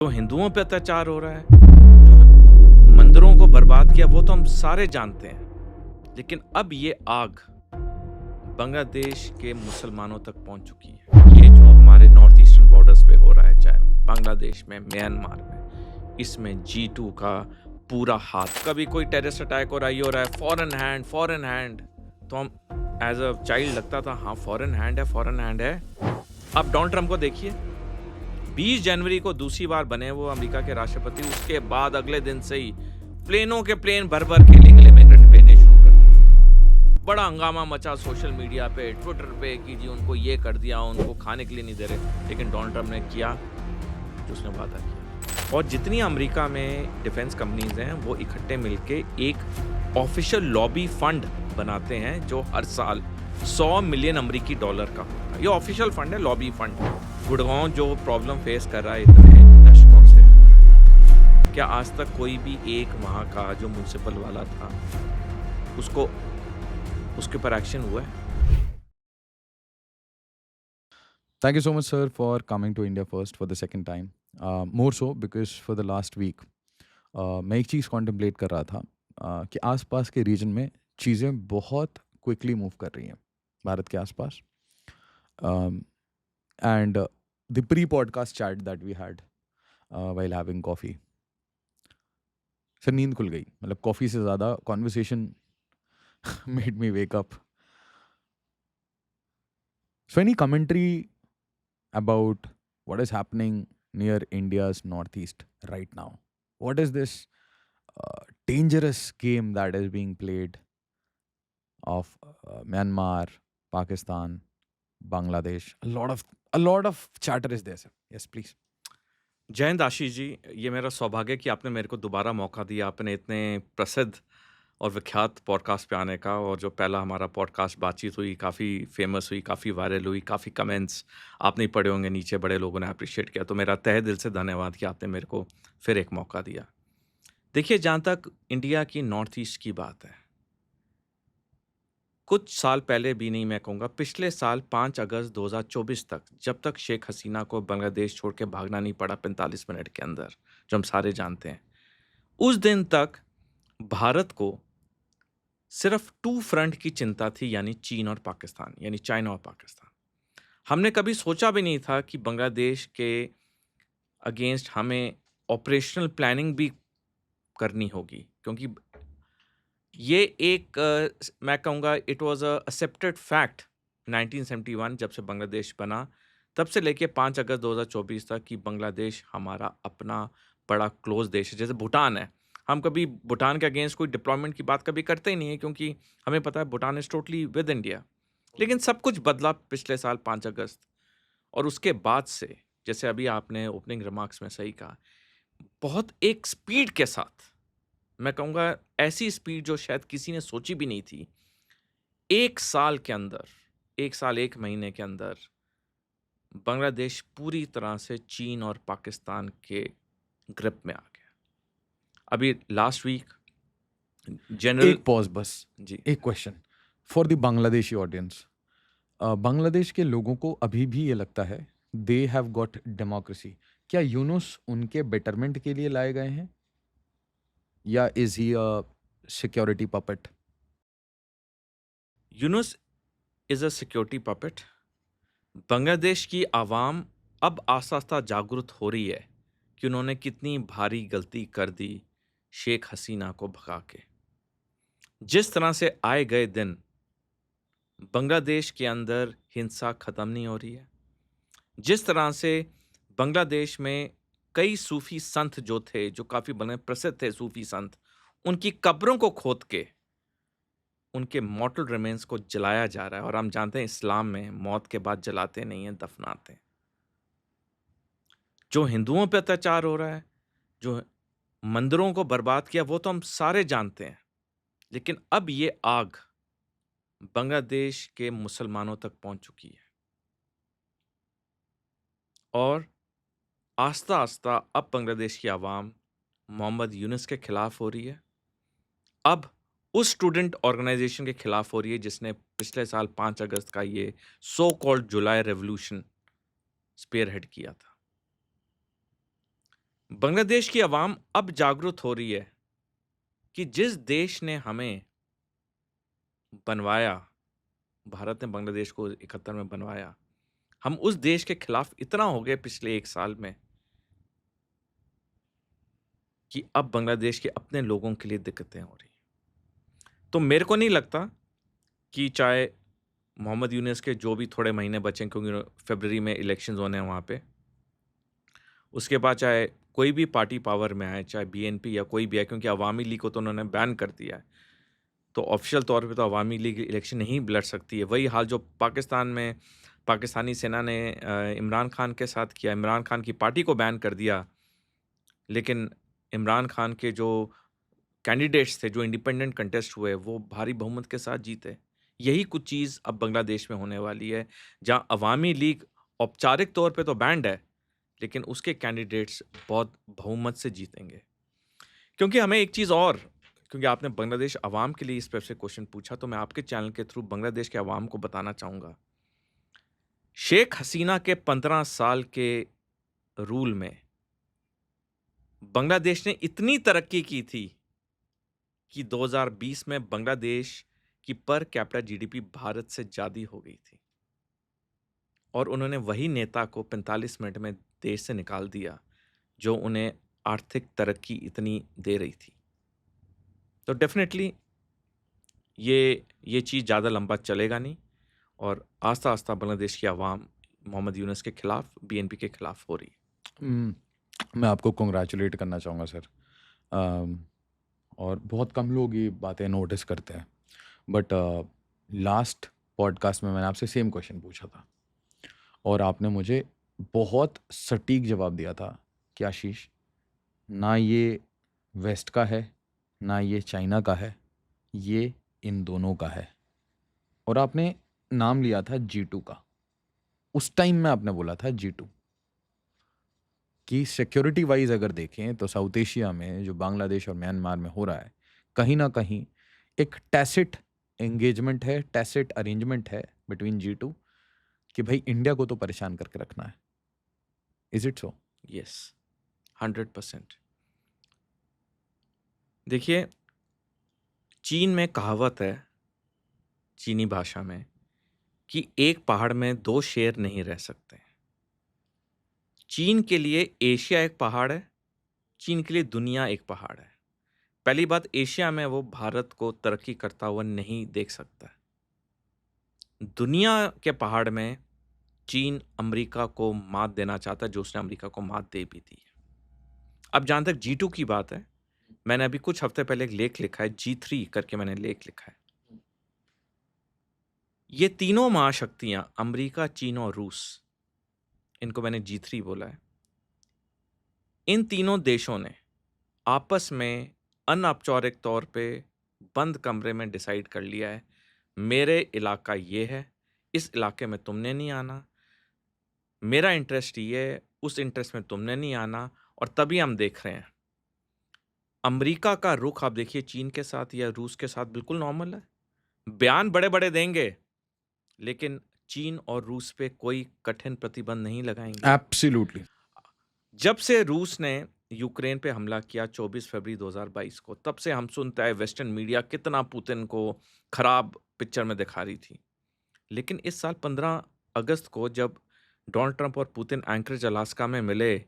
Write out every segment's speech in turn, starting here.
जो हिंदुओं पे अत्याचार हो रहा है, जो मंदिरों को बर्बाद किया, वो तो हम सारे जानते हैं। लेकिन अब ये आग बांग्लादेश के मुसलमानों तक पहुंच चुकी है। ये जो हमारे नॉर्थ ईस्टर्न बॉर्डर्स पे हो रहा है, चाहे बांग्लादेश में, म्यांमार में, इसमें G2 का पूरा हाथ। कभी कोई टेररिस्ट अटैक हो रहा है, ये हो रहा है, फॉरेन हैंड। तो हम एज अ चाइल्ड लगता था, हाँ फॉरेन हैंड है। अब डोनाल्ड ट्रंप को देखिए, 20 जनवरी को दूसरी बार बने वो अमेरिका के राष्ट्रपति। उसके बाद अगले दिन से ही प्लेनों के प्लेन भर भर के लीगल इमिग्रेंट भेजने शुरू कर दिए। बड़ा हंगामा मचा सोशल मीडिया पे, ट्विटर पे कि जी उनको ये कर दिया, उनको खाने के लिए नहीं दे रहे। लेकिन डोनाल्ड ट्रंप ने किया जो उसने वादा किया। और जितनी अमेरिका में डिफेंस कंपनीज हैं, वो इकट्ठे मिलके एक ऑफिशियल लॉबी फंड बनाते हैं जो हर साल $100 मिलियन अमेरिकी डॉलर का होता है। ये ऑफिशियल फंड है, लॉबी फंड। गुड़गांव जो प्रॉब्लम फेस कर रहा है इतने दशकों से, क्या आज तक कोई भी एक वहाँ का जो म्युनिसिपल वाला था, उसको उसके ऊपर एक्शन हुआ है? Thank you so much, sir, for coming to India first for the second time. More so because for the last week, मैं एक चीज़ कॉन्टेम्पलेट कर रहा था कि आसपास के रीजन में चीज़ें बहुत क्विकली मूव कर रही हैं भारत के आसपास. And the pre podcast chat that we had while having coffee, sir नींद खुल गई. मतलब कॉफ़ी से ज़्यादा conversation made me wake up. So any commentary about what is happening near India's northeast right now? What is this dangerous game that is being played of Myanmar, Pakistan, Bangladesh? A lot of chatter is there, sir. Yes, please. जय हिंद आशीष जी, ये मेरा सौभाग्य कि आपने मेरे को दोबारा मौका दिया। आपने इतने प्रसिद्ध और विख्यात पॉडकास्ट पे आने का, और जो पहला हमारा पॉडकास्ट बातचीत हुई, काफ़ी फेमस हुई, काफ़ी वायरल हुई, काफ़ी कमेंट्स आपने पढ़े होंगे नीचे, बड़े लोगों ने अप्रिशिएट किया। तो मेरा तहे दिल से धन्यवाद कि आपने मेरे को फिर एक मौका दिया। देखिए, जहाँ तक इंडिया की नॉर्थ ईस्ट की बात है, कुछ साल पहले भी नहीं, मैं कहूँगा पिछले साल 5 अगस्त 2024 तक, जब तक शेख हसीना को बांग्लादेश छोड़ के भागना नहीं पड़ा 45 मिनट के अंदर, जो हम सारे जानते हैं, उस दिन तक भारत को सिर्फ 2 फ्रंट की चिंता थी, यानी चीन और पाकिस्तान, यानी चाइना और पाकिस्तान। हमने कभी सोचा भी नहीं था कि बांग्लादेश के अगेंस्ट हमें ऑपरेशनल प्लानिंग भी करनी होगी, क्योंकि ये एक मैं कहूँगा it was a accepted fact 1971 जब से बांग्लादेश बना, तब से लेके 5 अगस्त 2024 तक कि बांग्लादेश हमारा अपना बड़ा क्लोज़ देश है। जैसे भूटान है, हम कभी भूटान के अगेंस्ट कोई डिप्लॉयमेंट की बात कभी करते ही नहीं है, क्योंकि हमें पता है Bhutan is totally with India. लेकिन सब कुछ बदला पिछले साल 5 अगस्त, और उसके बाद से, जैसे अभी आपने ओपनिंग रिमार्क्स में सही कहा, बहुत एक स्पीड के साथ, मैं कहूँगा ऐसी स्पीड जो शायद किसी ने सोची भी नहीं थी। 1 साल के अंदर, 1 साल 1 महीने के अंदर बांग्लादेश पूरी तरह से चीन और पाकिस्तान के ग्रिप में आ गया। अभी लास्ट वीक जनरल एक पॉज बस. जी, एक question for the Bangladeshi audience. Bangladesh के लोगों को अभी भी ये लगता है दे हैव गॉट डेमोक्रेसी. क्या यूनुस उनके बेटरमेंट के लिए लाए गए हैं, या is he a security puppet? Yunus is a security puppet. Bangladesh की आवाम अब आस्ता-आस्ता जागरूक हो रही है कि उन्होंने कितनी भारी गलती कर दी शेख हसीना को भगा के। जिस तरह से आए गए दिन बांग्लादेश के अंदर हिंसा खत्म नहीं हो रही है, जिस तरह से बांग्लादेश में कई सूफी संत जो थे, जो काफ़ी बड़े प्रसिद्ध थे सूफी संत, उनकी कब्रों को खोद के उनके मॉर्टल रिमेन्स को जलाया जा रहा है। और हम जानते हैं इस्लाम में मौत के बाद जलाते नहीं हैं, दफनाते हैं। जो हिंदुओं पे अत्याचार हो रहा है, जो मंदिरों को बर्बाद किया, वो तो हम सारे जानते हैं। लेकिन अब ये आग बांग्लादेश के मुसलमानों तक पहुंच चुकी है, और आस्ता-आस्ता अब बांग्लादेश की आवाम मोहम्मद यूनुस के खिलाफ हो रही है। अब उस स्टूडेंट ऑर्गेनाइजेशन के खिलाफ हो रही है जिसने पिछले साल 5 अगस्त का ये सो कॉल्ड जुलाई रेवोल्यूशन स्पीयरहेड किया था। बांग्लादेश की आवाम अब जागरूक हो रही है कि जिस देश ने हमें बनवाया, भारत ने बांग्लादेश को 71 में बनवाया, हम उस देश के खिलाफ इतना हो गए पिछले 1 साल में कि अब बांग्लादेश के अपने लोगों के लिए दिक्कतें हो रही हैं। तो मेरे को नहीं लगता कि चाहे मोहम्मद यूनुस के जो भी थोड़े महीने बचे हैं, क्योंकि फरवरी में इलेक्शंस होने हैं वहाँ पे। उसके बाद चाहे कोई भी पार्टी पावर में आए, चाहे बीएनपी या कोई भी आए, क्योंकि अवामी लीग को तो उन्होंने बैन कर दिया है। तो ऑफ़िशियल तौर पे तो अवामी लीग इलेक्शन नहीं लड़ सकती है। वही हाल जो पाकिस्तान में पाकिस्तानी सेना ने इमरान खान के साथ किया। इमरान खान की पार्टी को बैन कर दिया, लेकिन इमरान खान के जो कैंडिडेट्स थे, जो इंडिपेंडेंट कंटेस्ट हुए, वो भारी बहुमत के साथ जीते। यही कुछ चीज़ अब बांग्लादेश में होने वाली है, जहाँ अवामी लीग औपचारिक तौर पे तो बैंड है, लेकिन उसके कैंडिडेट्स बहुत बहुमत से जीतेंगे। क्योंकि हमें एक चीज़ और, क्योंकि आपने बांग्लादेश अवाम के लिए इस पे से क्वेश्चन पूछा, तो मैं आपके चैनल के थ्रू बांग्लादेश के अवाम को बताना चाहूँगा। शेख हसीना के 15 साल के रूल में बांग्लादेश ने इतनी तरक्की की थी कि 2020 में बांग्लादेश की पर कैपिटा जीडीपी भारत से ज़्यादा हो गई थी। और उन्होंने वही नेता को 45 मिनट में देश से निकाल दिया, जो उन्हें आर्थिक तरक्की इतनी दे रही थी। तो डेफ़िनेटली ये चीज़ ज़्यादा लंबा चलेगा नहीं, और आस्ता-आस्ता बांग्लादेश की आवाम मोहम्मद यूनुस के खिलाफ, बीएनपी के खिलाफ हो रही है। मैं आपको कांग्रेचुलेट करना चाहूँगा सर। अम, और बहुत कम लोग ये बातें नोटिस करते हैं, बट लास्ट पॉडकास्ट में मैंने आपसे सेम क्वेश्चन पूछा था और आपने मुझे बहुत सटीक जवाब दिया था कि आशीष, ना ये वेस्ट का है, ना ये चाइना का है, ये इन दोनों का है। और आपने नाम लिया था G2 का। उस टाइम में आपने बोला था G2 कि सिक्योरिटी वाइज अगर देखें तो साउथ एशिया में जो बांग्लादेश और म्यांमार में हो रहा है, कहीं ना कहीं एक टैसिट एंगेजमेंट है, टैसिट अरेंजमेंट है बिटवीन G2 कि भाई इंडिया को तो परेशान करके रखना है। Is it so? यस, 100%। देखिए, चीन में कहावत है, चीनी भाषा में, कि एक पहाड़ में 2 शेर नहीं रह सकते। चीन के लिए एशिया एक पहाड़ है, चीन के लिए दुनिया एक पहाड़ है। पहली बात, एशिया में वो भारत को तरक्की करता हुआ नहीं देख सकता है। दुनिया के पहाड़ में चीन अमेरिका को मात देना चाहता है, जो उसने अमेरिका को मात दे भी दी है। अब जहाँ तक G2 की बात है, मैंने अभी कुछ हफ्ते पहले एक लेख लिखा है, G3 करके मैंने लेख लिखा है। ये तीनों महाशक्तियाँ, अमेरिका, चीन और रूस, इनको मैंने G3 बोला है। इन तीनों देशों ने आपस में अनौपचारिक तौर पे बंद कमरे में डिसाइड कर लिया है, मेरे इलाका ये है, इस इलाके में तुमने नहीं आना, मेरा इंटरेस्ट ये है, उस इंटरेस्ट में तुमने नहीं आना। और तभी हम देख रहे हैं, अमेरिका का रुख आप देखिए चीन के साथ या रूस के साथ बिल्कुल नॉर्मल है। बयान बड़े-बड़े देंगे, लेकिन चीन और रूस पे कोई कठिन प्रतिबंध नहीं लगाएंगे। एब्सोल्युटली। जब से रूस ने यूक्रेन पे हमला किया 24 फरवरी 2022 को, तब से हम सुनते आए वेस्टर्न मीडिया कितना पुतिन को खराब पिक्चर में दिखा रही थी। लेकिन इस साल 15 अगस्त को जब डोनाल्ड ट्रंप और पुतिन एंकरेज अलास्का में मिले,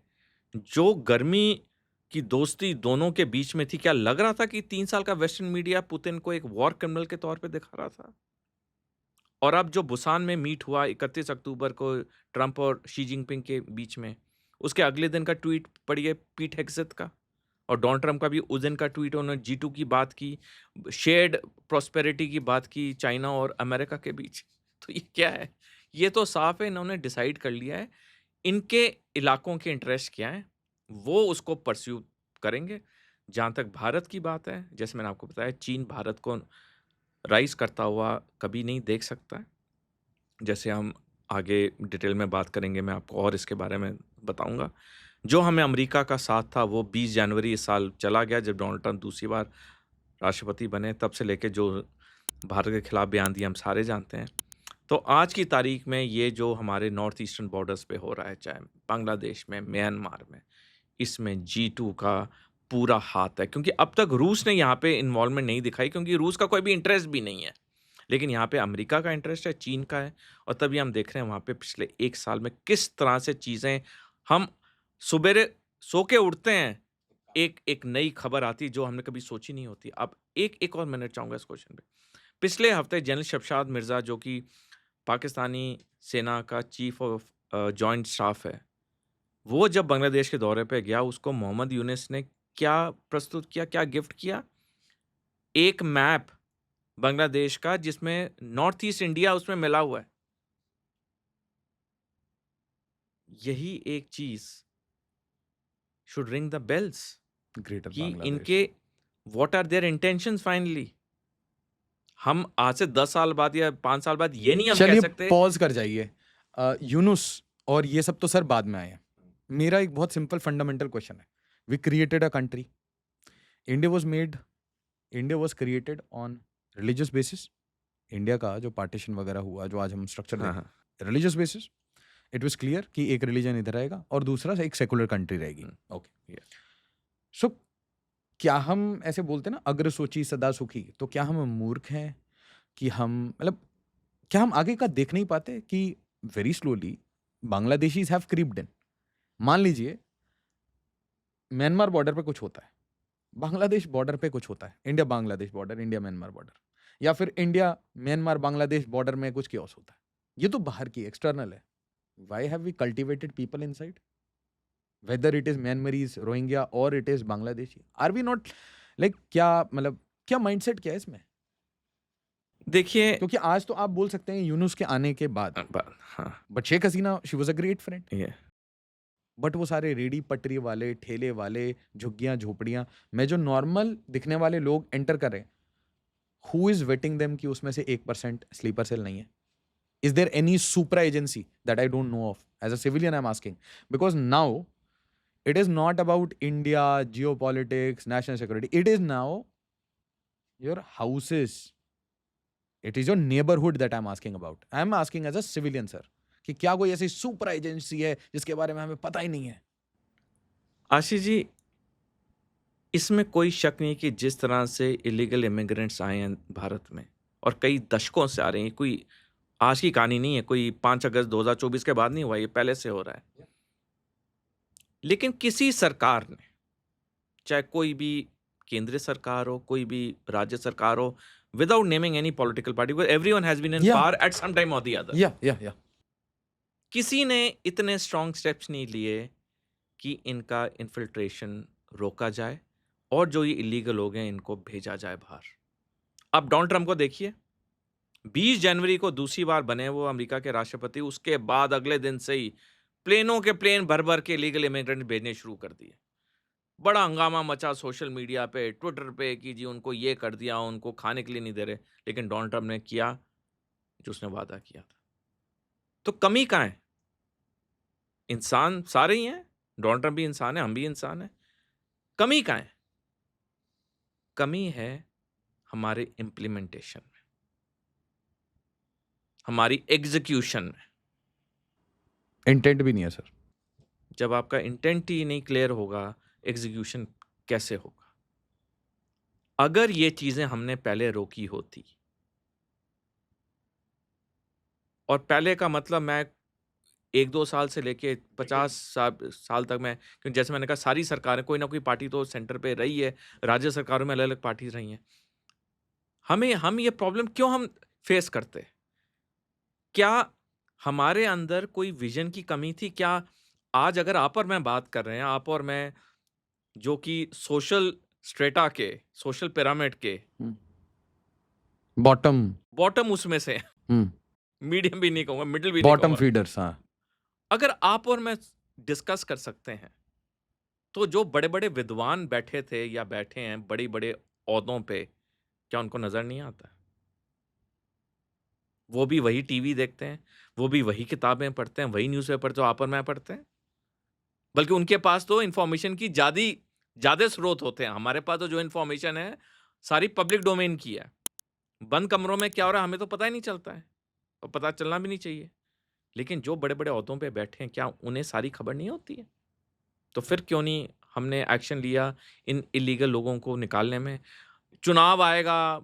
जो गर्मी की दोस्ती दोनों के बीच में थी, क्या लग रहा था कि 3 साल का वेस्टर्न मीडिया पुतिन को एक वॉर क्रिमिनल के तौर पे दिखा रहा था? और अब जो बुसान में मीट हुआ 31 अक्टूबर को ट्रंप और शी जिनपिंग के बीच में, उसके अगले दिन का ट्वीट पढ़िए पीट हेगसेथ का, और डोनाल्ड ट्रंप का भी उस दिन का ट्वीट, उन्होंने G2 की बात की, शेयर्ड प्रॉस्पेरिटी की बात की चाइना और अमेरिका के बीच। तो ये क्या है? ये तो साफ है, इन्होंने डिसाइड कर लिया है, इनके इलाकों के इंटरेस्ट क्या हैं, वो उसको परस्यू करेंगे। जहाँ तक भारत की बात है, जैसे मैंने आपको बताया, चीन भारत को राइज़ करता हुआ कभी नहीं देख सकता है। जैसे हम आगे डिटेल में बात करेंगे, मैं आपको और इसके बारे में बताऊँगा। जो हमें अमेरिका का साथ था, वो 20 जनवरी इस साल चला गया, जब डोनाल्ड ट्रंप दूसरी बार राष्ट्रपति बने। तब से लेके जो भारत के खिलाफ बयान दिए, हम सारे जानते हैं। तो आज की तारीख में ये जो हमारे नॉर्थ ईस्टर्न बॉर्डर्स पे हो रहा है, चाहे बांग्लादेश में, म्यांमार में, इसमें G2 का पूरा हाथ है, क्योंकि अब तक रूस ने यहाँ पे इन्वॉल्वमेंट नहीं दिखाई, क्योंकि रूस का कोई भी इंटरेस्ट भी नहीं है। लेकिन यहाँ पे अमेरिका का इंटरेस्ट है, चीन का है, और तभी हम देख रहे हैं वहाँ पे पिछले 1 साल में किस तरह से चीज़ें, हम सुबेरे सो के उठते हैं, एक नई खबर आती है जो हमने कभी सोची नहीं होती। अब एक और मिनट चाहूँगा इस क्वेश्चन पे। पिछले हफ्ते जनरल शमशाद मिर्ज़ा, जो कि पाकिस्तानी सेना का चीफ ऑफ जॉइंट स्टाफ है, वो जब बांग्लादेश के दौरे पे गया, उसको मोहम्मद यूनुस ने क्या प्रस्तुत किया, क्या गिफ्ट किया? एक मैप बांग्लादेश का, जिसमें नॉर्थ ईस्ट इंडिया उसमें मिला हुआ है। यही एक चीज़ should ring the bells greater कि बांग्लादेश। इनके what are their intentions finally. हम आज से 10 साल बाद या 5 साल बाद ये नहीं हम कह चलिए सकते। पॉज कर जाइए। यूनुस और ये सब तो सर बाद में आए। मेरा एक बहुत सिंपल फंडामेंटल क्वेश्चन है। We created a country, India was created on religious basis. India का जो पार्टीशन वगैरह हुआ, जो आज हम स्ट्रक्चर हाँ, देख हाँ। Religious basis, it was clear कि एक रिलीजन इधर आएगा और दूसरा एक सेकुलर कंट्री रहेगी। Okay, Yes. सो क्या हम ऐसे बोलते हैं ना, अग्र सोची सदा सुखी, तो क्या हम मूर्ख हैं कि हम मतलब क्या हम आगे का देख नहीं पाते कि very slowly Bangladeshis have creeped in. मान लीजिए म्यांमार बॉर्डर पे कुछ होता है, बांग्लादेश बॉर्डर पे कुछ होता है, India Bangladesh border, India Myanmar border, या फिर इंडिया म्यांमार बांग्लादेश बॉर्डर में कुछ केओस होता है। ये तो बाहर की एक्सटर्नल है। Why have we cultivated people inside, whether it is Myanmarese, Rohingya और it is Bangladeshi? Are we not like, क्या मतलब क्या माइंडसेट क्या है इसमें? देखिए, क्योंकि आज तो आप बोल सकते हैं यूनुस के आने के बाद, हाँ, but Sheikh Hasina she was a great friend, ये बट वो सारे रेडी पटरी वाले, ठेले वाले, झुग्गियां झोपड़ियां में जो नॉर्मल दिखने वाले लोग एंटर कर रहे हैं, हु इज वेटिंग देम कि उसमें से 1% स्लीपर सेल नहीं है? Is there any supra agency that I don't know of? As a civilian I am asking, because now it is not about India, geopolitics, national security. It is now your houses. It is your neighborhood that I'm asking about. I'm asking as a civilian, sir. कि क्या कोई ऐसी super agency है जिसके बारे में हमें पता ही नहीं है? आशीष जी, इसमें कोई शक नहीं कि जिस तरह से इलीगल इमिग्रेंट्स आए हैं भारत में, और कई दशकों से आ रहे हैं, कोई आज की कहानी नहीं है, कोई 5 अगस्त 2024 के बाद नहीं हुआ, ये पहले से हो रहा है। लेकिन किसी सरकार ने, चाहे कोई भी केंद्रीय सरकार हो, कोई भी राज्य सरकार हो, without naming any political party, because everyone has been in Yeah. Power at some time और द अदर, या किसी ने इतने स्ट्रांग स्टेप्स नहीं लिए कि इनका इन्फिल्ट्रेशन रोका जाए और जो ये इलीगल लोग हैं इनको भेजा जाए बाहर। अब डोनाल्ड ट्रंप को देखिए, 20 जनवरी को दूसरी बार बने वो अमेरिका के राष्ट्रपति, उसके बाद अगले दिन से ही प्लेनों के प्लेन भर भर के इलीगल इमिग्रेंट भेजने शुरू कर दिए। बड़ा हंगामा मचा सोशल मीडिया पे, ट्विटर पे कि जी उनको ये कर दिया, उनको खाने के लिए नहीं दे रहे। लेकिन डोनाल्ड ट्रंप ने किया जो उसने वादा किया था। तो कमी कहाँ है? इंसान सारे ही हैं, डोनाल्ड ट्रंप भी इंसान है, हम भी इंसान हैं। कमी कहाँ है? कमी है हमारे इम्प्लीमेंटेशन में, हमारी एग्जीक्यूशन में। इंटेंट भी नहीं है सर। जब आपका इंटेंट ही नहीं क्लियर होगा, एग्जीक्यूशन कैसे होगा? अगर ये चीजें हमने पहले रोकी होती, और पहले का मतलब मैं 1-2 साल से लेके 50 साल तक, मैं, क्योंकि जैसे मैंने कहा सारी सरकारें, कोई ना कोई पार्टी तो सेंटर पे रही है, राज्य सरकारों में अलग-अलग पार्टीज रही हैं। हम ये प्रॉब्लम क्यों हम फेस करते हैं? क्या हमारे अंदर कोई विजन की कमी थी? क्या आज अगर आप और मैं बात कर रहे हैं, आप और मैं जो कि सोशल स्ट्रेटा के, सोशल पिरामिड के बॉटम बॉटम उसमें से हैं, मीडियम भी नहीं कहूँगा, मिडिल भी नहीं बॉटम कहूँगा। फीडर्स, हाँ। अगर आप और मैं डिस्कस कर सकते हैं, तो जो बड़े-बड़े विद्वान बैठे थे या बैठे हैं बड़ी-बड़े ओहदों पे, क्या उनको नज़र नहीं आता? वो भी वही टीवी देखते हैं, वो भी वही किताबें पढ़ते हैं, वही न्यूज़पेपर जो आप और मैं पढ़ते हैं। बल्कि उनके पास तो इन्फॉर्मेशन की ज़्यादा स्रोत होते हैं। हमारे पास तो जो इन्फॉर्मेशन है, सारी पब्लिक डोमेन की है। बंद कमरों में क्या हो रहा है, हमें तो पता ही नहीं चलता है, और पता चलना भी नहीं चाहिए। लेकिन जो बड़े-बड़े ओहदों पे बैठे हैं, क्या उन्हें सारी खबर नहीं होती है? तो फिर क्यों नहीं हमने एक्शन लिया इन इलीगल लोगों को निकालने में? चुनाव आएगा,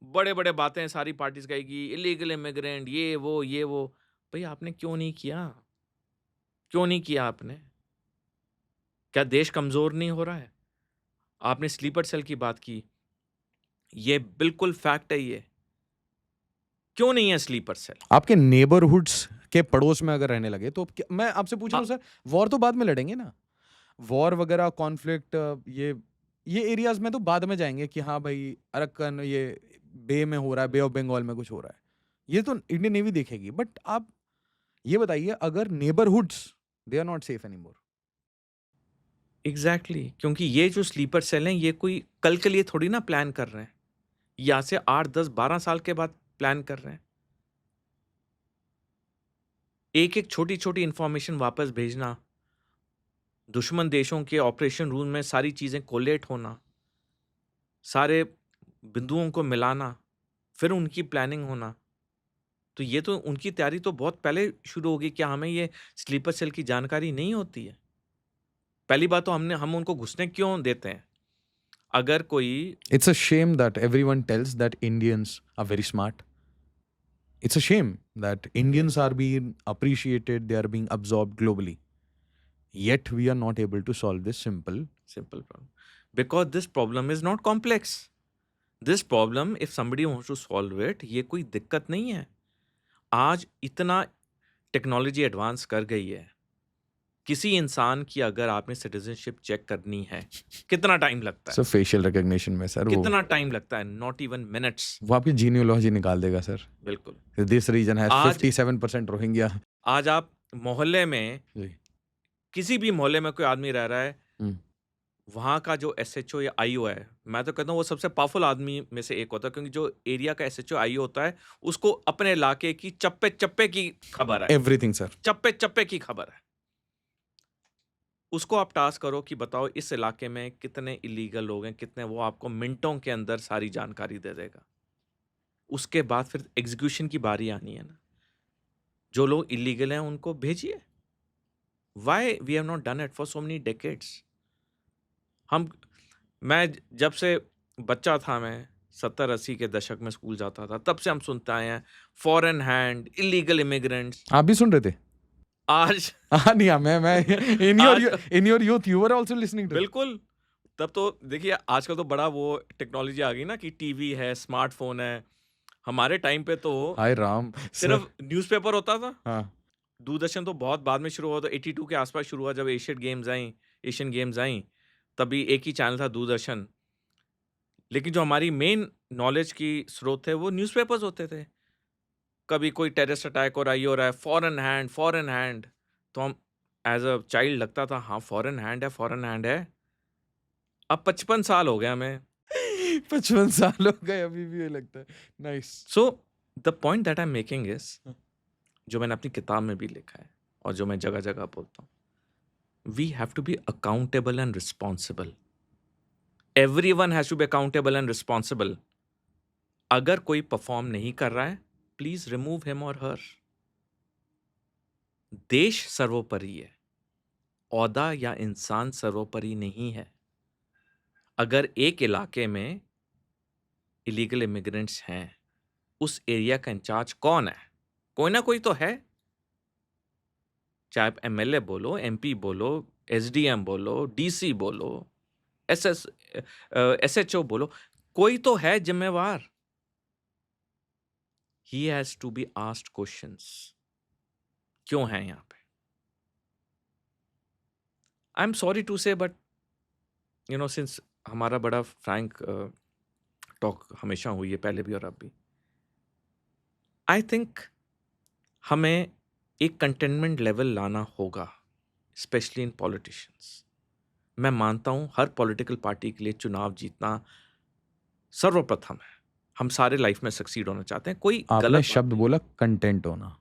बड़े-बड़े बातें सारी पार्टीज़ कहेगी, इलीगल इमिग्रेंट, ये वो। भई आपने क्यों नहीं किया? क्यों नहीं किया आपने? क्या देश कमज़ोर नहीं हो रहा है? आपने स्लीपर सेल की बात की, ये बिल्कुल फैक्ट है ये। क्यों नहीं है स्लीपर सेल? आपके नेबरहुड्स के पड़ोस में अगर रहने लगे तो मैं आपसे पूछ रहा हाँ, हूँ सर, वॉर तो बाद में लड़ेंगे ना? वॉर वगैरह कॉन्फ्लिक्ट, ये एरियाज में तो बाद में जाएंगे कि हाँ भाई अरक्कन ये बे में हो रहा है, बे ऑफ बंगाल में कुछ हो रहा है, ये तो इंडियन नेवी देखेगी। बट आप ये बताइए, अगर neighbourhoods they are not safe anymore. Exactly क्योंकि ये जो स्लीपर सेल हैं, ये कोई कल के लिए थोड़ी ना प्लान कर रहे हैं। ये आज से 8, 10, 12 साल के बाद प्लान कर रहे हैं। एक-एक छोटी-छोटी इन्फॉर्मेशन वापस भेजना, दुश्मन देशों के ऑपरेशन रूम में सारी चीज़ें कोलेट होना, सारे बिंदुओं को मिलाना, फिर उनकी प्लानिंग होना। तो ये तो उनकी तैयारी तो बहुत पहले शुरू होगी। क्या हमें ये स्लीपर सेल की जानकारी नहीं होती है? पहली बात तो हम उनको घुसने क्यों देते हैं? अगर कोई It's a shame that everyone tells that Indians are very smart. It's a shame that Indians are being appreciated, they are being absorbed globally. Yet we are not able to solve this simple. simple problem, because this problem is not complex. This problem, if somebody wants to solve it, ये कोई दिक्कत नहीं है। आज इतना technology advance कर गई है, किसी इंसान की अगर आपने सिटीजनशिप चेक करनी है, कितना टाइम लगता है? So facial recognition में सर कितना टाइम लगता है? Not even minutes. वो आपकी genealogy निकाल देगा सर. बिल्कुल। This region has आज 57% Rohingya. आज आप मोहल्ले में, जी. किसी भी मोहल्ले में कोई आदमी रह रहा है, हम्म. वहाँ का जो एसएचओ या आईओ है, मैं तो कहता हूँ वो सबसे पावरफुल आदमी में से एक होता है, क्योंकि जो एरिया का एसएचओ आईओ होता है, उसको अपने इलाके की चप्पे-चप्पे की खबर है। Everything sir. चप्पे-चप्पे की खबर है। उसको आप टास्क करो कि बताओ इस इलाके में कितने इलीगल लोग हैं, कितने, वो आपको मिनटों के अंदर सारी जानकारी दे देगा। उसके बाद फिर एग्जीक्यूशन की बारी आनी है ना। जो लोग इलीगल हैं उनको भेजिए। Why we have not done it for so many decades? मैं जब से बच्चा था, मैं 70-80 के दशक में स्कूल जाता था, तब से हम सुनते आए हैं फॉरेन हैंड, इलीगल इमिग्रेंट्स। आप भी सुन रहे थे? आज हाँ नहीं, हाँ, मैं आज in your youth you were also listening to it. बिल्कुल। तब तो देखिए आजकल तो बड़ा वो टेक्नोलॉजी आ गई ना कि टीवी है, स्मार्टफोन है। हमारे टाइम पे तो हाय राम सर. सिर्फ न्यूज़पेपर होता था। हाँ. दूरदर्शन तो बहुत बाद में शुरू हुआ, तो 82 के आसपास शुरू हुआ, जब एशियन गेम्स आई, तभी एक ही चैनल था, दूरदर्शन। लेकिन जो हमारी मेन नॉलेज की स्रोत है वो न्यूज़पेपर्स होते थे। कभी कोई टेररिस्ट अटैक हो रहा है, फॉरेन हैंड। तो हम एज अ चाइल्ड लगता था हाँ फॉरेन हैंड है, फॉरेन हैंड है। अब 55 साल हो गए हमें। 55 साल हो गए, अभी भी ये लगता है. Nice. So the point that I am making is, जो मैंने अपनी किताब में भी लिखा है और जो मैं जगह जगह बोलता हूँ, we have to be accountable and responsible. Everyone has to be accountable and responsible. अगर कोई परफॉर्म नहीं कर रहा है, प्लीज रिमूव हिम और हर। देश सर्वोपरि है, औहदा या इंसान सर्वोपरि नहीं है। अगर एक इलाके में इलीगल इमिग्रेंट्स हैं, उस एरिया का इंचार्ज कौन है? कोई ना कोई तो है। चाहे आप एमएलए बोलो, एमपी बोलो, एसडीएम बोलो, डीसी बोलो, एसएचओ बोलो, कोई तो है जिम्मेवार। He has to be asked questions. क्यों है यहाँ पे? I am sorry to say, but since हमारा बड़ा फ्रैंक टॉक हमेशा हुई है, पहले भी और अब भी, आई थिंक हमें एक कंटेनमेंट लेवल लाना होगा, स्पेशली इन पॉलिटिशियंस। मैं मानता हूं हर पॉलिटिकल पार्टी के लिए चुनाव जीतना सर्वप्रथम है। हम सारे लाइफ में सक्सीड होना चाहते हैं, कोई आपने गलत शब्द बोला कंटेंट होना.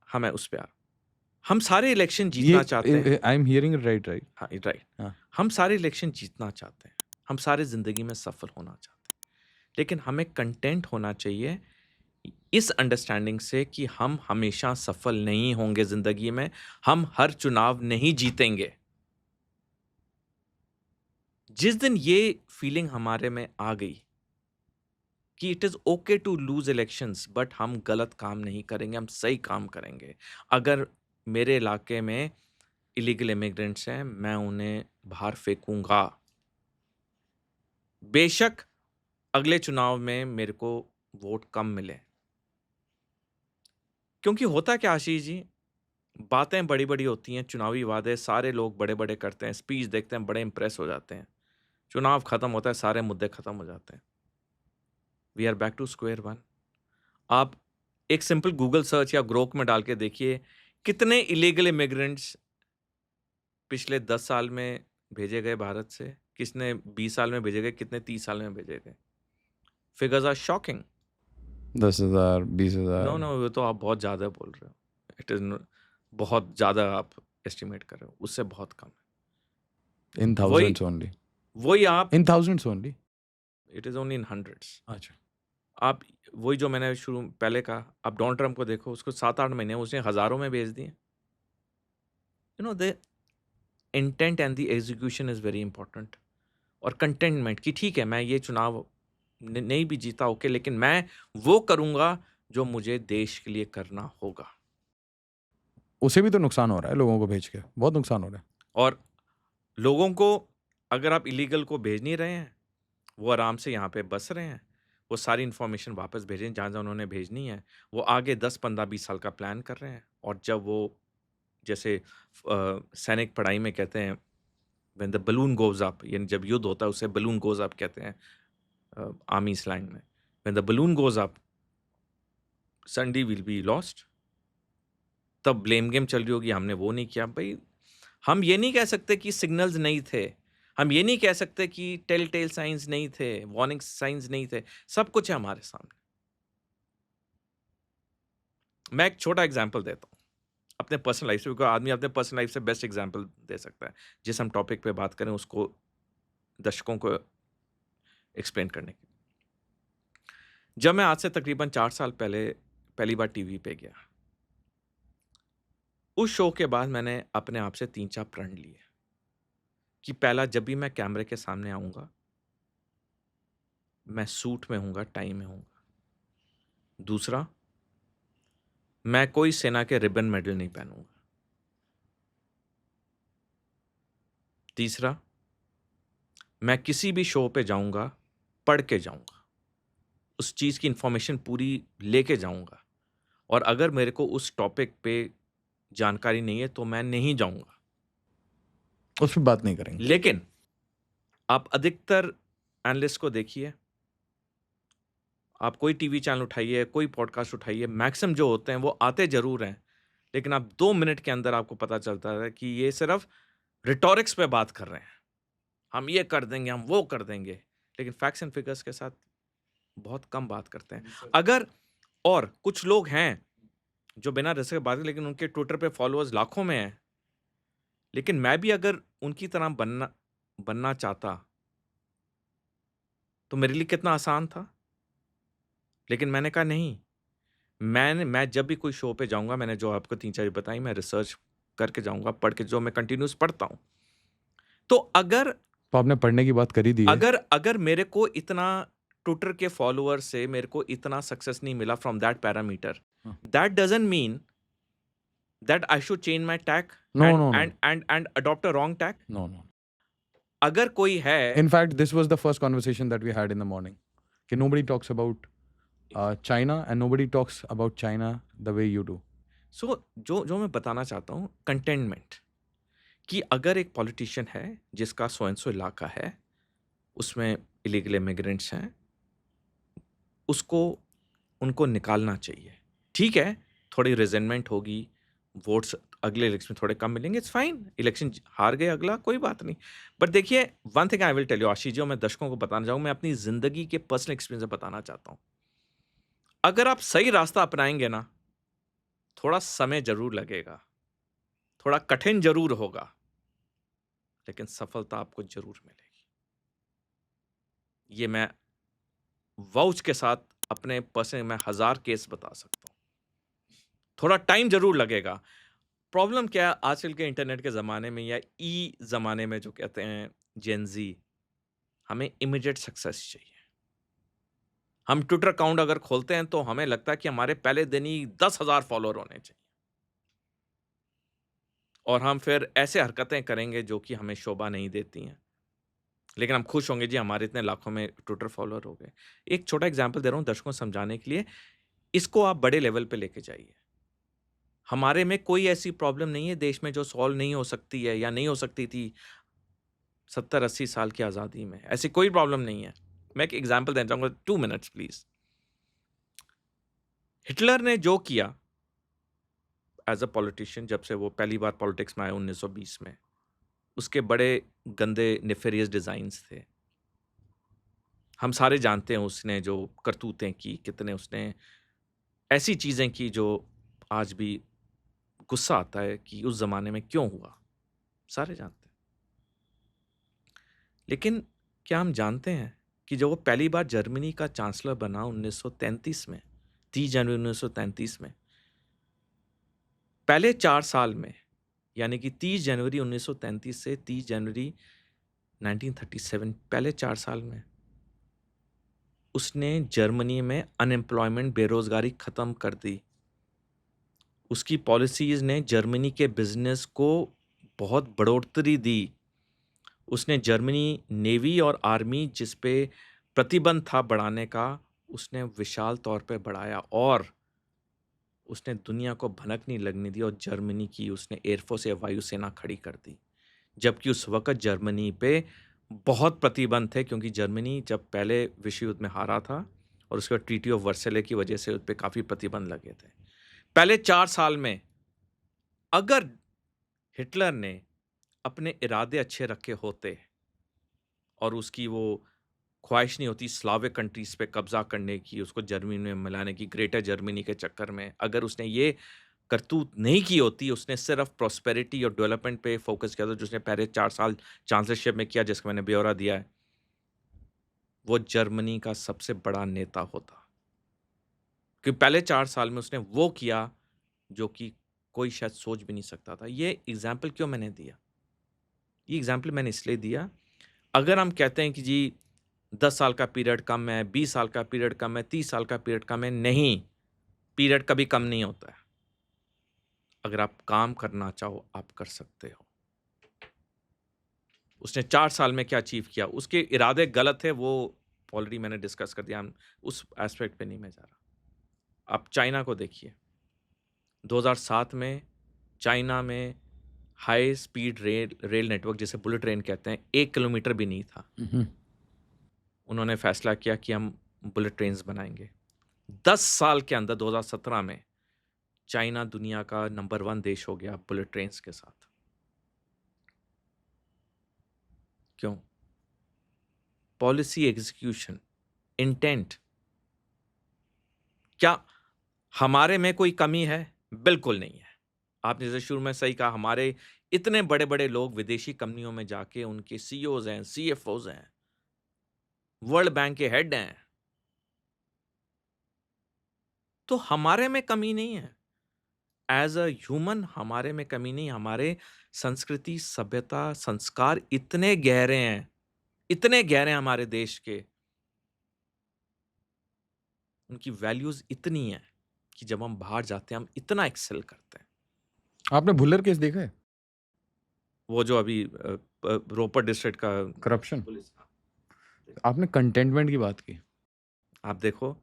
हमें उस पे हम सारे इलेक्शन जीतना चाहते हैं। I am hearing right right. हाँ, राइट। हाँ. हम सारे इलेक्शन जीतना चाहते हैं, हम सारे जिंदगी में सफल होना चाहते हैं, लेकिन हमें कंटेंट होना चाहिए इस अंडरस्टैंडिंग से कि हम हमेशा सफल नहीं होंगे ज़िंदगी में, हम हर चुनाव नहीं जीतेंगे। जिस दिन ये फीलिंग हमारे में आ गई कि it is okay to lose elections but हम गलत काम नहीं करेंगे, हम सही काम करेंगे। अगर मेरे इलाके में इलीगल इमिग्रेंट्स हैं, मैं उन्हें बाहर फेंकूँगा। बेशक अगले चुनाव में मेरे को वोट कम मिले। क्योंकि होता क्या आशीष जी, बातें बड़ी-बड़ी होती हैं, चुनावी वादे सारे लोग बड़े-बड़े करते हैं, स्पीच देखते हैं, बड़े इम्प्रेस हो जाते हैं। चुनाव खत्म होता है, सारे मुद्दे खत्म हो जाते हैं। We are back to square one. आप एक सिंपल गूगल सर्च या ग्रोक में डाल के देखिए, कितने इलीगल इमिग्रेंट्स पिछले 10 साल में भेजे गए भारत से, किसने 20 साल में भेजे गए, कितने 30 साल में भेजे गए। Figures are shocking. 10,000, no 20,000 no, वो तो आप बहुत ज़्यादा बोल रहे हो। इट इज़ बहुत ज़्यादा आप एस्टिमेट कर रहे हो, उससे बहुत कम है। in वही thousands only. वही आप In thousands only. It is only in hundreds. अच्छा. आप वही जो मैंने शुरू पहले कहा, आप डोनाल्ड ट्रंप को देखो, उसको 7-8 महीने उसने हज़ारों में भेज दिए। You know the intent and the execution is very important. और कंटेनमेंट कि ठीक है, मैं ये चुनाव नहीं भी जीता ओके, लेकिन मैं वो करूँगा जो मुझे देश के लिए करना होगा। उसे भी तो नुकसान हो रहा है लोगों को भेज के, बहुत नुकसान हो रहा है. और लोगों को अगर आप इलीगल को भेज नहीं रहे हैं, वो आराम से यहाँ पे बस रहे हैं, वो सारी इन्फॉर्मेशन वापस भेजें जहाँ-जहाँ उन्होंने भेजनी है, वो आगे 10, 15, 20 साल का प्लान कर रहे हैं। और जब वो जैसे सैनिक पढ़ाई में कहते हैं when the balloon goes up, यानी जब युद्ध होता है उसे बलून गोज़ अप कहते हैं आर्मी स्लैंग में। When the balloon goes up suddenly will be lost. तब ब्लेम गेम चल रही होगी, हमने वो नहीं किया। भई, हम ये नहीं कह सकते कि सिग्नल्स नहीं थे। हम ये नहीं कह सकते कि टेल टेल साइंस नहीं थे, वार्निंग साइंस नहीं थे। सब कुछ है हमारे सामने। मैं एक छोटा एग्जांपल देता हूँ, अपने पर्सनल लाइफ से, क्योंकि आदमी अपने पर्सनल लाइफ से बेस्ट एग्जांपल दे सकता है। जिस हम टॉपिक पे बात करें उसको दर्शकों को एक्सप्लेन करने के लिए। जब मैं आज से तकरीबन 4 साल पहले पहली बार टीवी पे गया, उस शो के बाद मैंने अपने आप से 3-4 प्रण लिए कि पहला, जब भी मैं कैमरे के सामने आऊँगा, मैं सूट में हूँगा, टाई में हूँगा। दूसरा, मैं कोई सेना के रिबन मेडल नहीं पहनूँगा। तीसरा, मैं किसी भी शो पे जाऊँगा, पढ़ के जाऊँगा। उस चीज़ की इन्फॉर्मेशन पूरी लेके जाऊँगा, और अगर मेरे को उस टॉपिक पे जानकारी नहीं है, तो मैं नहीं जाऊँगा। उस पे बात नहीं करेंगे. लेकिन आप अधिकतर एनालिस्ट को देखिए, आप कोई टीवी चैनल उठाइए, कोई पॉडकास्ट उठाइए, मैक्सिमम जो होते हैं वो आते ज़रूर हैं, लेकिन आप 2 मिनट के अंदर आपको पता चलता है कि ये सिर्फ रिटॉरिक्स पे बात कर रहे हैं। हम ये कर देंगे, हम वो कर देंगे, लेकिन फैक्ट्स एंड फिगर्स के साथ बहुत कम बात करते हैं। अगर और कुछ लोग हैं जो बिना रिसर्च के बात, लेकिन उनके ट्विटर पे फॉलोअर्स लाखों में हैं, लेकिन मैं भी अगर उनकी तरह बनना चाहता, तो मेरे लिए कितना आसान था। लेकिन मैंने कहा नहीं, मैं जब भी कोई शो पे जाऊँगा, मैंने जो आपको 3-4 बताई, मैं रिसर्च करके जाऊँगा, पढ़ के, जो मैं कंटिन्यूअस पढ़ता हूँ। तो अगर तो आपने पढ़ने की बात कर ही दी है. अगर अगर मेरे को इतना ट्विटर के फॉलोअर से मेरे को इतना सक्सेस नहीं मिला फ्रॉम दैट पैरामीटर, हाँ. That doesn't mean that I should change my tack No, and no, no. And and and adopt a wrong tack. No, no. अगर कोई है, In fact, this was the first conversation that we had in the morning. Okay, nobody talks about China and nobody talks about China the way you do. सो जो मैं बताना चाहता हूँ, containment, कि अगर एक पॉलिटिशियन है जिसका सो एंड सो इलाका है, उसमें इलीगल इमिग्रेंट्स हैं, उसको उनको निकालना चाहिए। ठीक है, थोड़ी रिजेंटमेंट होगी, वोट्स अगले इलेक्शन में थोड़े कम मिलेंगे, इट्स फाइन, इलेक्शन हार गए, अगला कोई बात नहीं। बट देखिए, one thing I will tell you Ashish ji, और मैं दर्शकों को बताना चाहूँ, मैं अपनी ज़िंदगी के पर्सनल एक्सपीरियंस से बताना चाहता हूँ। अगर आप सही रास्ता अपनाएंगे ना, थोड़ा समय ज़रूर लगेगा, थोड़ा कठिन ज़रूर होगा, लेकिन सफलता आपको ज़रूर मिलेगी। ये मैं वाउच के साथ अपने पर्सनल मैं 1000 केस बता सकता हूँ। थोड़ा टाइम ज़रूर लगेगा। प्रॉब्लम क्या है आजकल के इंटरनेट के ज़माने में या ज़माने में जो कहते हैं जेन ज़ी, हमें इमीडिएट सक्सेस चाहिए। हम ट्विटर अकाउंट अगर खोलते हैं तो हमें लगता है कि हमारे पहले दिन ही 10,000 फॉलोअर होने चाहिए। और हम फिर ऐसे हरकतें करेंगे जो कि हमें शोभा नहीं देती हैं। लेकिन हम खुश होंगे जी हमारे इतने लाखों में ट्विटर फॉलोअर हो गए। एक छोटा एग्ज़ाम्पल दे रहा हूँ दर्शकों को समझाने के लिए, इसको आप बड़े लेवल पे लेके जाइए। हमारे में कोई ऐसी प्रॉब्लम नहीं है देश में जो सॉल्व नहीं हो सकती है या नहीं हो सकती थी 70-80 साल की आज़ादी में, ऐसी कोई प्रॉब्लम नहीं है। मैं एक एग्ज़ाम्पल देना चाहूँगा 2 मिनट्स प्लीज़। हिटलर ने जो किया एज़ अ पॉलिटिशियन जब से वो पहली बार पॉलिटिक्स में आए 1920 में, उसके बड़े गंदे नेफेरियस डिज़ाइन्स थे। हम सारे जानते हैं उसने जो करतूतें की, कितने उसने ऐसी चीज़ें की जो आज भी गुस्सा आता है कि उस ज़माने में क्यों हुआ? सारे जानते हैं। लेकिन क्या हम जानते हैं कि जब वो पहली बार जर्मनी का चांसलर बना 1933 में, 30 जनवरी 1933 में, पहले 4 साल में, यानी कि 30 जनवरी 1933 से 30 जनवरी 1937 पहले 4 साल में, उसने जर्मनी में अनएम्प्लॉयमेंट बेरोज़गारी ख़त्म कर दी। उसकी पॉलिसीज़ ने जर्मनी के बिज़नेस को बहुत बढ़ोतरी दी। उसने जर्मनी नेवी और आर्मी जिस पे प्रतिबंध था बढ़ाने का, उसने विशाल तौर पे बढ़ाया और उसने दुनिया को भनक नहीं लगने दी और जर्मनी की उसने एयरफ़ोर्स या वायुसेना खड़ी कर दी। जबकि उस वक़्त जर्मनी पे बहुत प्रतिबंध थे क्योंकि जर्मनी जब पहले विश्व युद्ध में हारा था और उसके बाद ट्रीटी ऑफ वर्साइले की वजह से उस पे काफ़ी प्रतिबंध लगे थे। पहले 4 साल में अगर हिटलर ने अपने इरादे अच्छे रखे होते और उसकी वो ख्वाहिश नहीं होती स्लाविक कंट्रीज़ पे कब्ज़ा करने की, उसको जर्मनी में मिलाने की, ग्रेटर जर्मनी के चक्कर में, अगर उसने ये करतूत नहीं की होती, उसने सिर्फ़ प्रॉस्पेरिटी और डेवलपमेंट पे फ़ोकस किया था, जो उसने पहले 4 साल चांसलरशिप में किया, जिसका मैंने ब्यौरा दिया है, वो जर्मनी का सबसे बड़ा नेता होता। क्योंकि पहले 4 साल में उसने वो किया, जो कि कोई शायद सोच भी नहीं सकता था। ये एग्ज़ाम्पल क्यों मैंने दिया? ये एग्ज़ाम्पल मैंने इसलिए दिया, अगर हम कहते हैं कि जी 10 साल का पीरियड कम है, 20 साल का पीरियड कम है, 30 साल का पीरियड कम है, नहीं, पीरियड कभी कम नहीं होता है। अगर आप काम करना चाहो, आप कर सकते हो। उसने 4 साल में क्या अचीव किया, उसके इरादे गलत थे, वो ऑलरेडी मैंने डिस्कस कर दिया, हम उस एस्पेक्ट पे नहीं मैं जा रहा। आप चाइना को देखिए, 2007 में चाइना में हाई स्पीड रेल नेटवर्क जिसे बुलेट ट्रेन कहते हैं, 1 किलोमीटर भी नहीं था। उन्होंने फैसला किया कि हम बुलेट ट्रेन्स बनाएँगे। 10 साल के अंदर 2017 में चाइना दुनिया का नंबर 1 देश हो गया बुलेट ट्रेन्स के साथ। क्यों? Policy execution, intent. क्या हमारे में कोई कमी है? बिल्कुल नहीं है। आपने जैसे शुरू में सही कहा, हमारे इतने बड़े-बड़े लोग विदेशी कंपनियों में जाके उनके सीईओज़ हैं, सीएफओज़ हैं, वर्ल्ड बैंक के हेड हैं। तो हमारे में कमी नहीं है। एज़ अ ह्यूमन हमारे में कमी नहीं, हमारे संस्कृति, सभ्यता, संस्कार इतने गहरे हैं हमारे देश के, उनकी वैल्यूज़ इतनी हैं कि जब हम बाहर जाते हैं, हम इतना एक्सेल करते हैं। आपने भुल्लर केस देखा है? वो जो अभी रोपड़ डिस्ट्रिक्ट का करप्शन। पुलिस आपने कंटेनमेंट की बात की। आप देखो,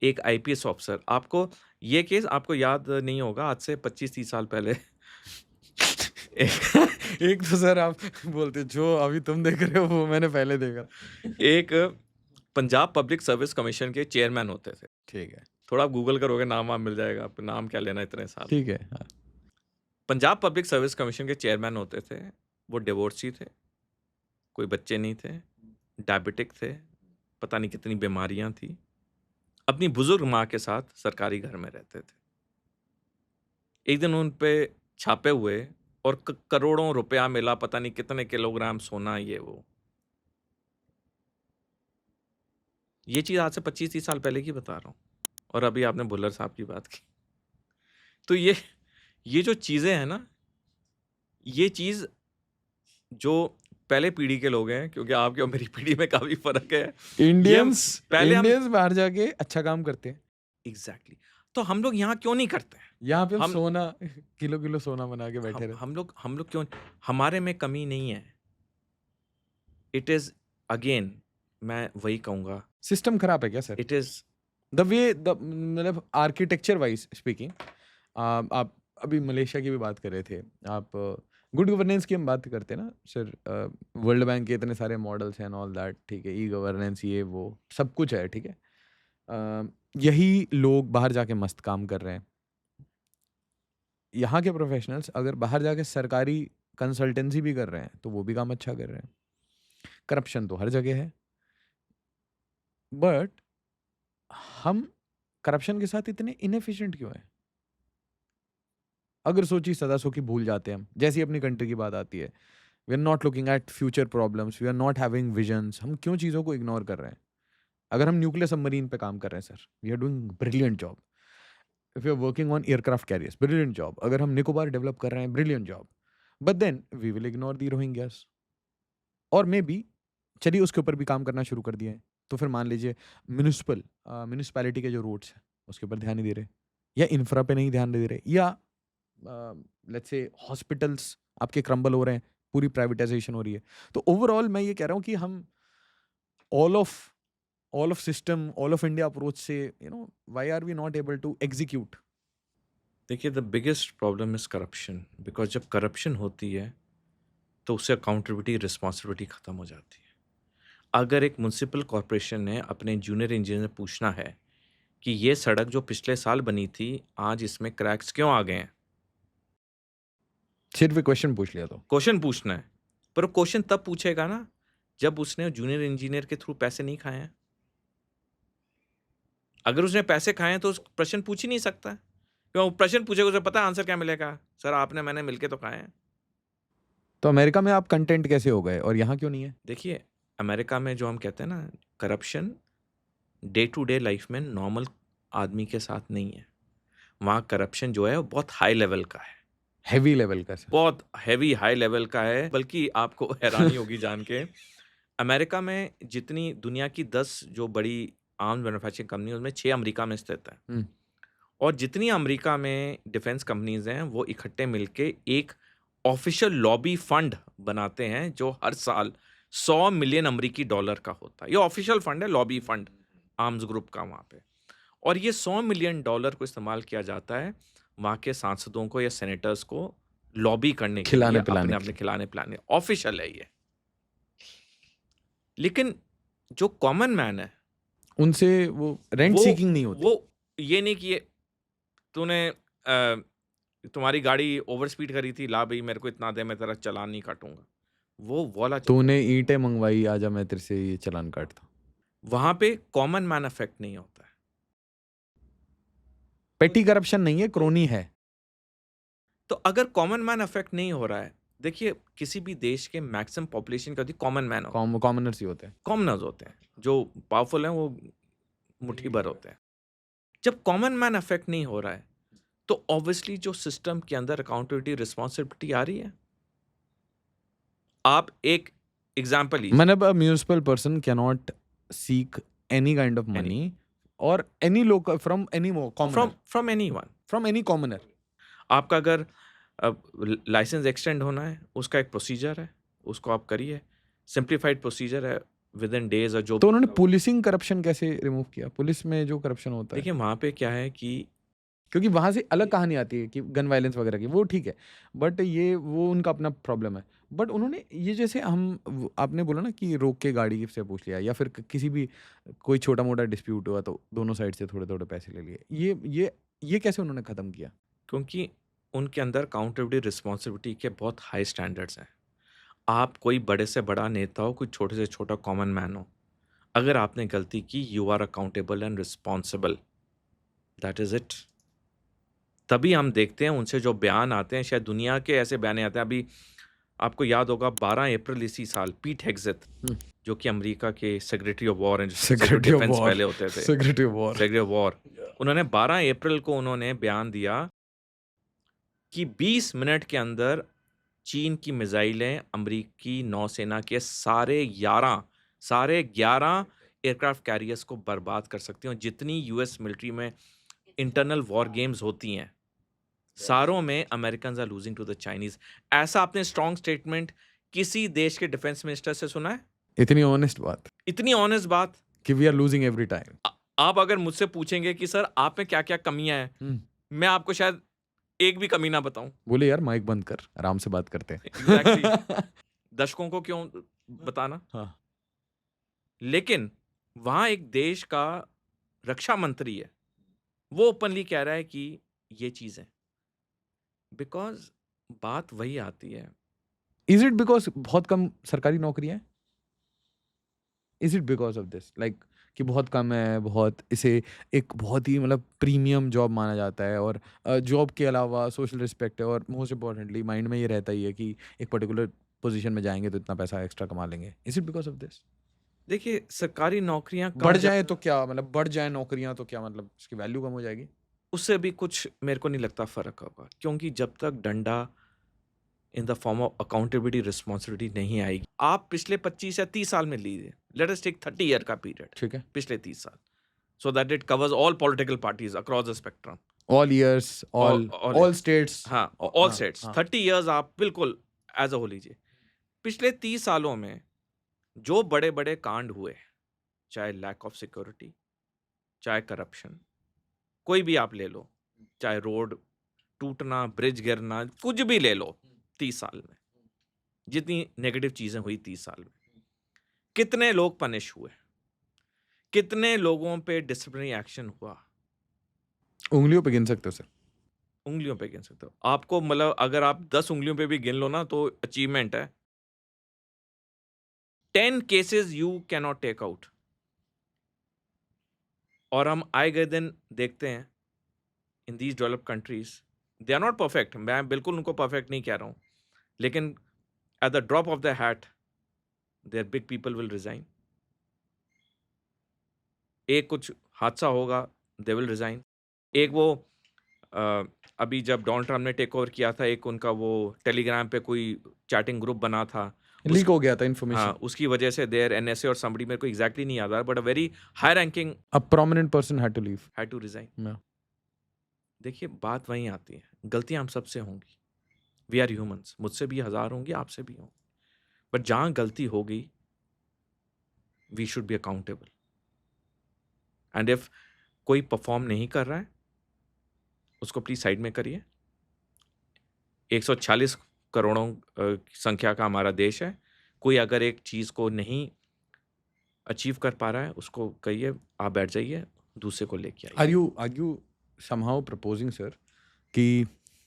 एक आईपीएस ऑफिसर आपको ये केस आपको याद नहीं होगा आज से 25-30 साल पहले एक एक तो सर आप बोलते जो अभी तुम देख रहे हो वो मैंने पहले देखा। एक पंजाब पब्लिक सर्विस कमीशन के चेयरमैन होते थे। ठीक है, थोड़ा आप गूगल करोगे नाम वाम मिल जाएगा, आपको नाम क्या लेना इतने साल। ठीक है। हाँ। पंजाब पब्लिक सर्विस कमीशन के चेयरमैन होते थे, वो डिवोर्सी थे, कोई बच्चे नहीं थे, डायबिटिक थे, पता नहीं कितनी बीमारियां थी, अपनी बुजुर्ग माँ के साथ सरकारी घर में रहते थे। एक दिन उन पे छापे हुए और करोड़ों रुपया मिला, पता नहीं कितने किलोग्राम सोना ये वो। ये चीज़ आज से 25-30 साल पहले की बता रहा हूँ, और अभी आपने भुल्लर साहब की बात की। तो ये जो चीज़ें हैं ना, ये चीज़ जो पहले पीढ़ी के लोग हैं, क्योंकि आपकी और मेरी पीढ़ी में काफ़ी फ़र्क है। इंडियंस पहले हम इंडियंस बाहर जाके अच्छा काम करते हैं। एग्ज़ैक्टली, तो हम लोग यहाँ क्यों नहीं करते हैं? यहाँ पे हम हम सोना किलो सोना बना के बैठे रहते। हम लोग क्यों, हमारे में कमी नहीं है। इट इज़ अगेन, मैं वही कहूँगा, सिस्टम खराब है क्या sir? It is the way the मतलब आर्किटेक्चर वाइज स्पीकिंग, आप अभी मलेशिया की भी बात कर रहे थे, आप गुड गवर्नेंस की हम बात करते हैं ना सर। वर्ल्ड बैंक के इतने सारे मॉडल्स हैं एंड ऑल दैट, ठीक है, ई गवर्नेंस ये वो सब कुछ है, ठीक है। यही लोग बाहर जाके मस्त काम कर रहे हैं। यहाँ के प्रोफेशनल्स अगर बाहर जाके सरकारी कंसल्टेंसी भी कर रहे हैं तो वो भी काम अच्छा कर रहे हैं। करप्शन तो हर जगह है, बट हम करप्शन के साथ इतने इनएफिशिएंट क्यों हैं? अगर सोची सदा सो की भूल जाते हैं हम, जैसी अपनी कंट्री की बात आती है, we are not looking at future problems, we are not having visions, हम क्यों चीज़ों को इग्नोर कर रहे हैं? अगर हम न्यूक्लियर सबमरीन पे काम कर रहे हैं sir, we are doing brilliant job. If you are working on aircraft carriers, brilliant job. अगर हम निकोबार डेवलप कर रहे हैं, brilliant job. But then we will ignore the Rohingyas, और मे बी चलिए उसके ऊपर भी काम करना शुरू कर दिया है, तो फिर मान लीजिए म्यूनिसपैलिटी के जो रोड्स हैं उसके ऊपर ध्यान नहीं दे रहे, या इंफ्रा पे नहीं ध्यान दे रहे, या लेट्स से हॉस्पिटल्स आपके क्रम्बल हो रहे हैं, पूरी प्राइवेटाइजेशन हो रही है। तो ओवरऑल मैं ये कह रहा हूँ कि हम all of system, all of India approach से, why are we not able to execute? देखिए, the biggest problem is corruption, because जब करप्शन होती है तो उससे अकाउंटेबिलिटी, रिस्पॉन्सिबिलिटी ख़त्म हो जाती है। अगर एक म्युनिसिपल कॉर्पोरेशन ने अपने जूनियर इंजीनियर से पूछना है कि ये सड़क जो पिछले साल बनी थी, आज इसमें क्रैक्स क्यों आ गए हैं? सिर्फ एक क्वेश्चन पूछ लिया तो क्वेश्चन पूछना है, पर वो क्वेश्चन तब पूछेगा ना, जब उसने जूनियर इंजीनियर के थ्रू पैसे नहीं खाए हैं। अगर उसने पैसे खाए हैं तो उस प्रश्न पूछ ही नहीं सकता है। क्यों? वो प्रश्न पूछेगा, उसे पता है आंसर क्या मिलेगा? सर आपने मैंने मिलके तो खाए हैं। तो अमेरिका में आप कंटेंट कैसे हो गए और यहाँ क्यों नहीं है? देखिए, अमेरिका में जो हम कहते हैं ना, corruption day to day life में नॉर्मल आदमी के साथ नहीं है। वहाँ करप्शन जो है वो बहुत हाई लेवल का है, हैवी लेवल का सर। बहुत हेवी हाई लेवल का है। बल्कि आपको हैरानी होगी जान के, अमेरिका में जितनी दुनिया की 10 जो बड़ी आर्म्स मैन्युफैक्चरिंग कंपनी, उसमें 6 अमेरिका में स्थित हैं। हम्म, और जितनी अमेरिका में डिफेंस कंपनीज हैं, वो इकट्ठे मिलके एक ऑफिशियल लॉबी फंड बनाते हैं जो हर साल 100 मिलियन अमेरिकी डॉलर का होता है। ये ऑफिशियल फंड है, लॉबी फंड आर्म्स ग्रुप का वहाँ पे। और ये 100 मिलियन डॉलर को इस्तेमाल किया जाता है वहाँ के सांसदों को या सेनेटर्स को लॉबी करने के लिए, खिलाने अपने पिलाने अपने खिलाने पिलाने। ऑफिशियल है ये। लेकिन जो कॉमन मैन है, उनसे वो रेंट वो सीकिंग नहीं होती। वो ये नहीं कि तूने तुम्हारी गाड़ी ओवर स्पीड करी थी, ला भाई मेरे को इतना दे, मैं तेरा चालान नहीं काटूंगा। वो वाला तूने ईंटें मंगवाई, आजा मैं तेरे से ये चालान काटता हूँ। वहां पे कॉमन मैन अफेक्ट नहीं होता है। पेटी करप्शन नहीं है, क्रोनी है। तो अगर कॉमन मैन अफेक्ट नहीं हो रहा है, देखिए किसी भी देश के मैक्सिमम पॉपुलेशन का कॉमन मैन होता है, कॉमनर्स ही होते हैं। कॉमनर्स होते हैं। जो पावरफुल हैं वो मुट्ठी भर होते हैं। जब कॉमन मैन अफेक्ट नहीं हो रहा है, तो ऑब्वियसली जो सिस्टम के अंदर अकाउंटेबिलिटी, रिस्पॉन्सिबिलिटी आ रही है। आप एक एग्जाम्पल लीजिए, मतलब a municipal person cannot seek any kind of money or any local from any commoner, from anyone. from any commoner. आपका अगर लाइसेंस एक्सटेंड होना है, उसका एक प्रोसीजर है, उसको आप करिए। सिंप्लीफाइड प्रोसीजर है, विद इन डेज। और जो तो उन्होंने पुलिसिंग करप्शन कैसे रिमूव किया? पुलिस में जो करप्शन होता है, देखिए वहाँ पे क्या है कि क्योंकि वहां से अलग कहानी आती है कि गन वायलेंस वगैरह की, वो ठीक है, बट ये वो उनका अपना प्रॉब्लम है। बट उन्होंने ये जैसे आपने बोला ना कि रोक के गाड़ी से पूछ लिया, या फिर किसी भी कोई छोटा मोटा डिस्प्यूट हुआ तो दोनों साइड से थोड़े थोड़े पैसे ले लिए, ये कैसे उन्होंने खत्म किया? क्योंकि उनके अंदर अकाउंटेबिलिटी, रिस्पॉन्सिबिलिटी के बहुत हाई स्टैंडर्ड्स हैं। आप कोई बड़े से बड़ा नेता हो, कोई छोटे से छोटा कॉमन मैन हो, अगर आपने गलती की, you are accountable and responsible. That is it. तभी हम देखते हैं उनसे जो बयान आते हैं, शायद दुनिया के ऐसे बयान आते हैं। अभी आपको याद होगा 12 अप्रैल इसी साल पीट हेग्सेथ, जो कि अमेरिका के secretary of war and Secretary of defence War. पहले होते थे, Secretary of War. Secretary of war, उन्होंने 12 अप्रैल को उन्होंने बयान दिया कि 20 मिनट के अंदर चीन की मिसाइलें अमेरिकी नौसेना के सारे 11 एयरक्राफ्ट कैरियर्स को बर्बाद कर सकती हैं। और जितनी यूएस मिलिट्री में इंटरनल वॉर गेम्स होती हैं, सारों में American are losing to the Chinese. ऐसा आपने स्ट्रॉन्ग स्टेटमेंट किसी देश के डिफेंस मिनिस्टर से सुना है? इतनी ऑनेस्ट बात इतनी ऑनेस्ट बात कि we are losing every time. आप अगर मुझसे पूछेंगे कि सर आप में क्या क्या कमियां हैं, मैं आपको शायद एक भी कमी ना बताऊं। बोले यार माइक बंद कर, आराम से बात करते हैं. एग्जैक्टली दर्शकों को क्यों बताना। हाँ. लेकिन वहां एक देश का रक्षा मंत्री है, वो ओपनली कह रहा है कि ये चीज है। बिकॉज बात वही आती है, Is it because बहुत कम सरकारी नौकरियां हैं? Is it because of this? Like कि बहुत कम है, बहुत इसे एक बहुत ही मतलब प्रीमियम जॉब माना जाता है, और जॉब के अलावा सोशल रिस्पेक्ट है, और मोस्ट इम्पोर्टेंटली माइंड में ये रहता ही है कि एक पर्टिकुलर पोजीशन में जाएंगे तो इतना पैसा एक्स्ट्रा कमा लेंगे. Is it because of this? देखिए सरकारी नौकरियां बढ़ जाए तो क्या मतलब, बढ़ जाए नौकरियां तो क्या मतलब उसकी वैल्यू कम हो जाएगी? उससे भी कुछ मेरे को नहीं लगता फर्क होगा, क्योंकि जब तक डंडा in the form of accountability responsibility नहीं आएगी। आप पिछले 25 या 30 साल में लीजिए, लेट अस टेक 30 ईयर का पीरियड, ठीक है. पिछले 30 साल, so that it covers all political parties across the spectrum, All years, all states. हाँ ऑल हाँ, स्टेट्स, हाँ. 30 इयर्स आप बिल्कुल एज अ हो लीजिए। पिछले 30 सालों में जो बड़े बड़े कांड हुए, चाहे लैक ऑफ सिक्योरिटी, चाहे करप्शन, कोई भी आप ले लो, चाहे रोड टूटना, ब्रिज गिरना, कुछ भी ले लो, 30 साल में जितनी नेगेटिव चीजें हुई 30 साल में, कितने लोग पनिश हुए, कितने लोगों पे डिसिप्लिनरी एक्शन हुआ, उंगलियों पे गिन सकते हो सर. उंगलियों पे गिन सकते हो। आपको मतलब अगर आप 10 उंगलियों पे भी गिन लो ना तो अचीवमेंट है। 10 cases you can not take out, और हम आए गए दिन देखते हैं in these developed countries, they are not perfect, मैं बिल्कुल उनको परफेक्ट नहीं कह रहा हूं, लेकिन at the drop of the hat their big people will resign. एक कुछ हादसा होगा, दे विल रिजाइन। एक वो अभी जब डोनाल्ड ट्रम्प ने टेक ओवर किया था, एक उनका वो टेलीग्राम पे कोई चैटिंग ग्रुप बना था, लीक हो गया था हाँ इन्फॉर्मेशन. उसकी वजह से देयर एनएसए और समबडी, मेरे को एग्जैक्टली नहीं याद आ रहा, but a very high ranking A prominent person had to leave. Had to resign. Yeah. देखिए बात वहीं आती है, गलतियां हम सबसे होंगी, वी आर ह्यूमंस, मुझसे भी 1000 होंगी, आपसे भी होंगी, बट जहां गलती होगी we should be accountable. And if कोई परफॉर्म नहीं कर रहा है उसको प्लीज साइड में करिए। 146 करोड़ों संख्या का हमारा देश है, कोई अगर एक चीज को नहीं अचीव कर पा रहा है उसको कहिए आप बैठ जाइए, दूसरे को लेके आइए। Are you somehow proposing sir कि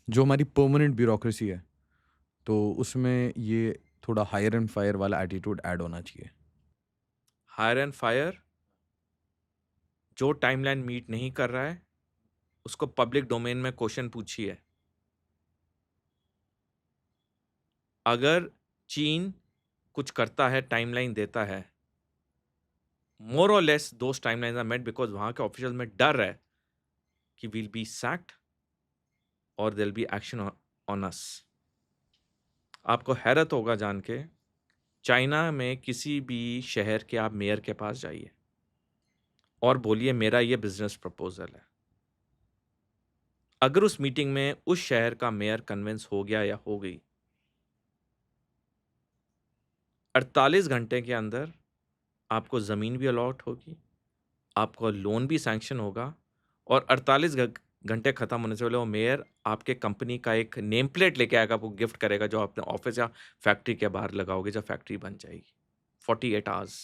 जो हमारी परमानेंट ब्यूरोक्रेसी है तो उसमें ये थोड़ा हायर एंड फायर वाला एटीट्यूड ऐड होना चाहिए? हायर एंड फायर, जो टाइमलाइन मीट नहीं कर रहा है उसको पब्लिक डोमेन में क्वेश्चन पूछिए। अगर चीन कुछ करता है, टाइमलाइन देता है, मोर और less those timelines are met because वहां के ऑफिशियल में डर है कि विल बी सैक्ड और there will be action on us. आपको हैरत होगा जान के, चाइना में किसी भी शहर के आप मेयर के पास जाइए और बोलिए मेरा ये बिजनेस प्रपोजल है, अगर उस मीटिंग में उस शहर का मेयर कन्विंस हो गया या हो गई, 48 घंटे के अंदर आपको ज़मीन भी अलॉट होगी, आपको लोन भी सैंक्शन होगा, और 48 घंटे ख़त्म होने से पहले वो मेयर आपके कंपनी का एक नेम प्लेट लेके आएगा, आपको गिफ्ट करेगा, जो अपने ऑफिस या फैक्ट्री के बाहर लगाओगे, जब फैक्ट्री बन जाएगी। 48 आवर्स,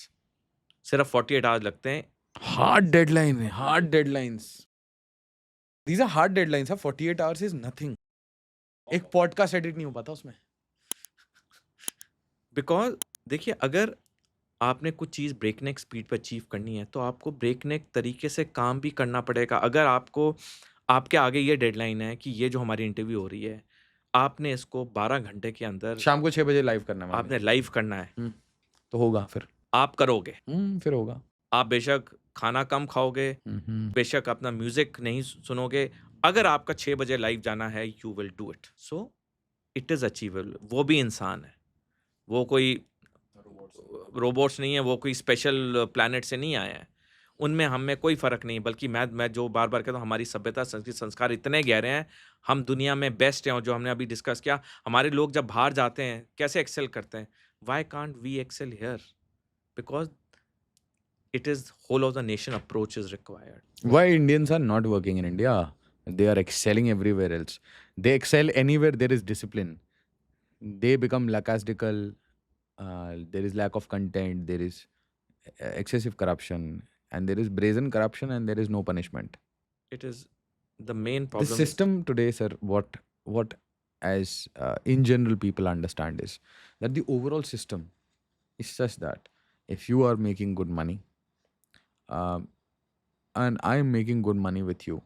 सिर्फ 48 आवर्स लगते हैं। हार्ड डेडलाइन है, hard deadlines. These are hard deadlines. 48 hours is nothing. एक पॉडकास्ट एडिट नहीं हो पाता उसमें. बिकॉज देखिए अगर आपने कुछ चीज़ ब्रेकनेक स्पीड पर अचीव करनी है तो आपको ब्रेकनेक तरीके से काम भी करना पड़ेगा। अगर आपको आपके आगे ये डेडलाइन है कि ये जो हमारी इंटरव्यू हो रही है, आपने इसको 12 घंटे के अंदर शाम को 6 बजे लाइव करना है. आपने लाइव करना है, तो होगा फिर. आप करोगे, फिर होगा। आप बेशक खाना कम खाओगे, बेशक अपना म्यूजिक नहीं सुनोगे, अगर आपका 6 बजे लाइव जाना है, you will do it. So it is achievable. वो भी इंसान है, वो कोई रोबोट्स नहीं है, वो कोई स्पेशल प्लैनेट से नहीं आए हैं। उनमें हम में कोई फ़र्क नहीं, बल्कि मैं जो बार-बार कहता हूँ, हमारी सभ्यता, संस्कृति, संस्कार इतने गहरे हैं, हम दुनिया में बेस्ट हैं। और जो हमने अभी डिस्कस किया, हमारे लोग जब बाहर जाते हैं, कैसे एक्सेल करते हैं? Why can't we excel here? Because it is whole of the nation approach is required. Why Indians are not working in India? They are excelling everywhere else. They excel anywhere there is discipline. They become lackadaisical. There is lack of content. There is excessive corruption, and there is brazen corruption, and there is no punishment. It is the main The problem is system today, sir, what as in general people understand is that the overall system is such that if you are making good money, um, and I am making good money with you,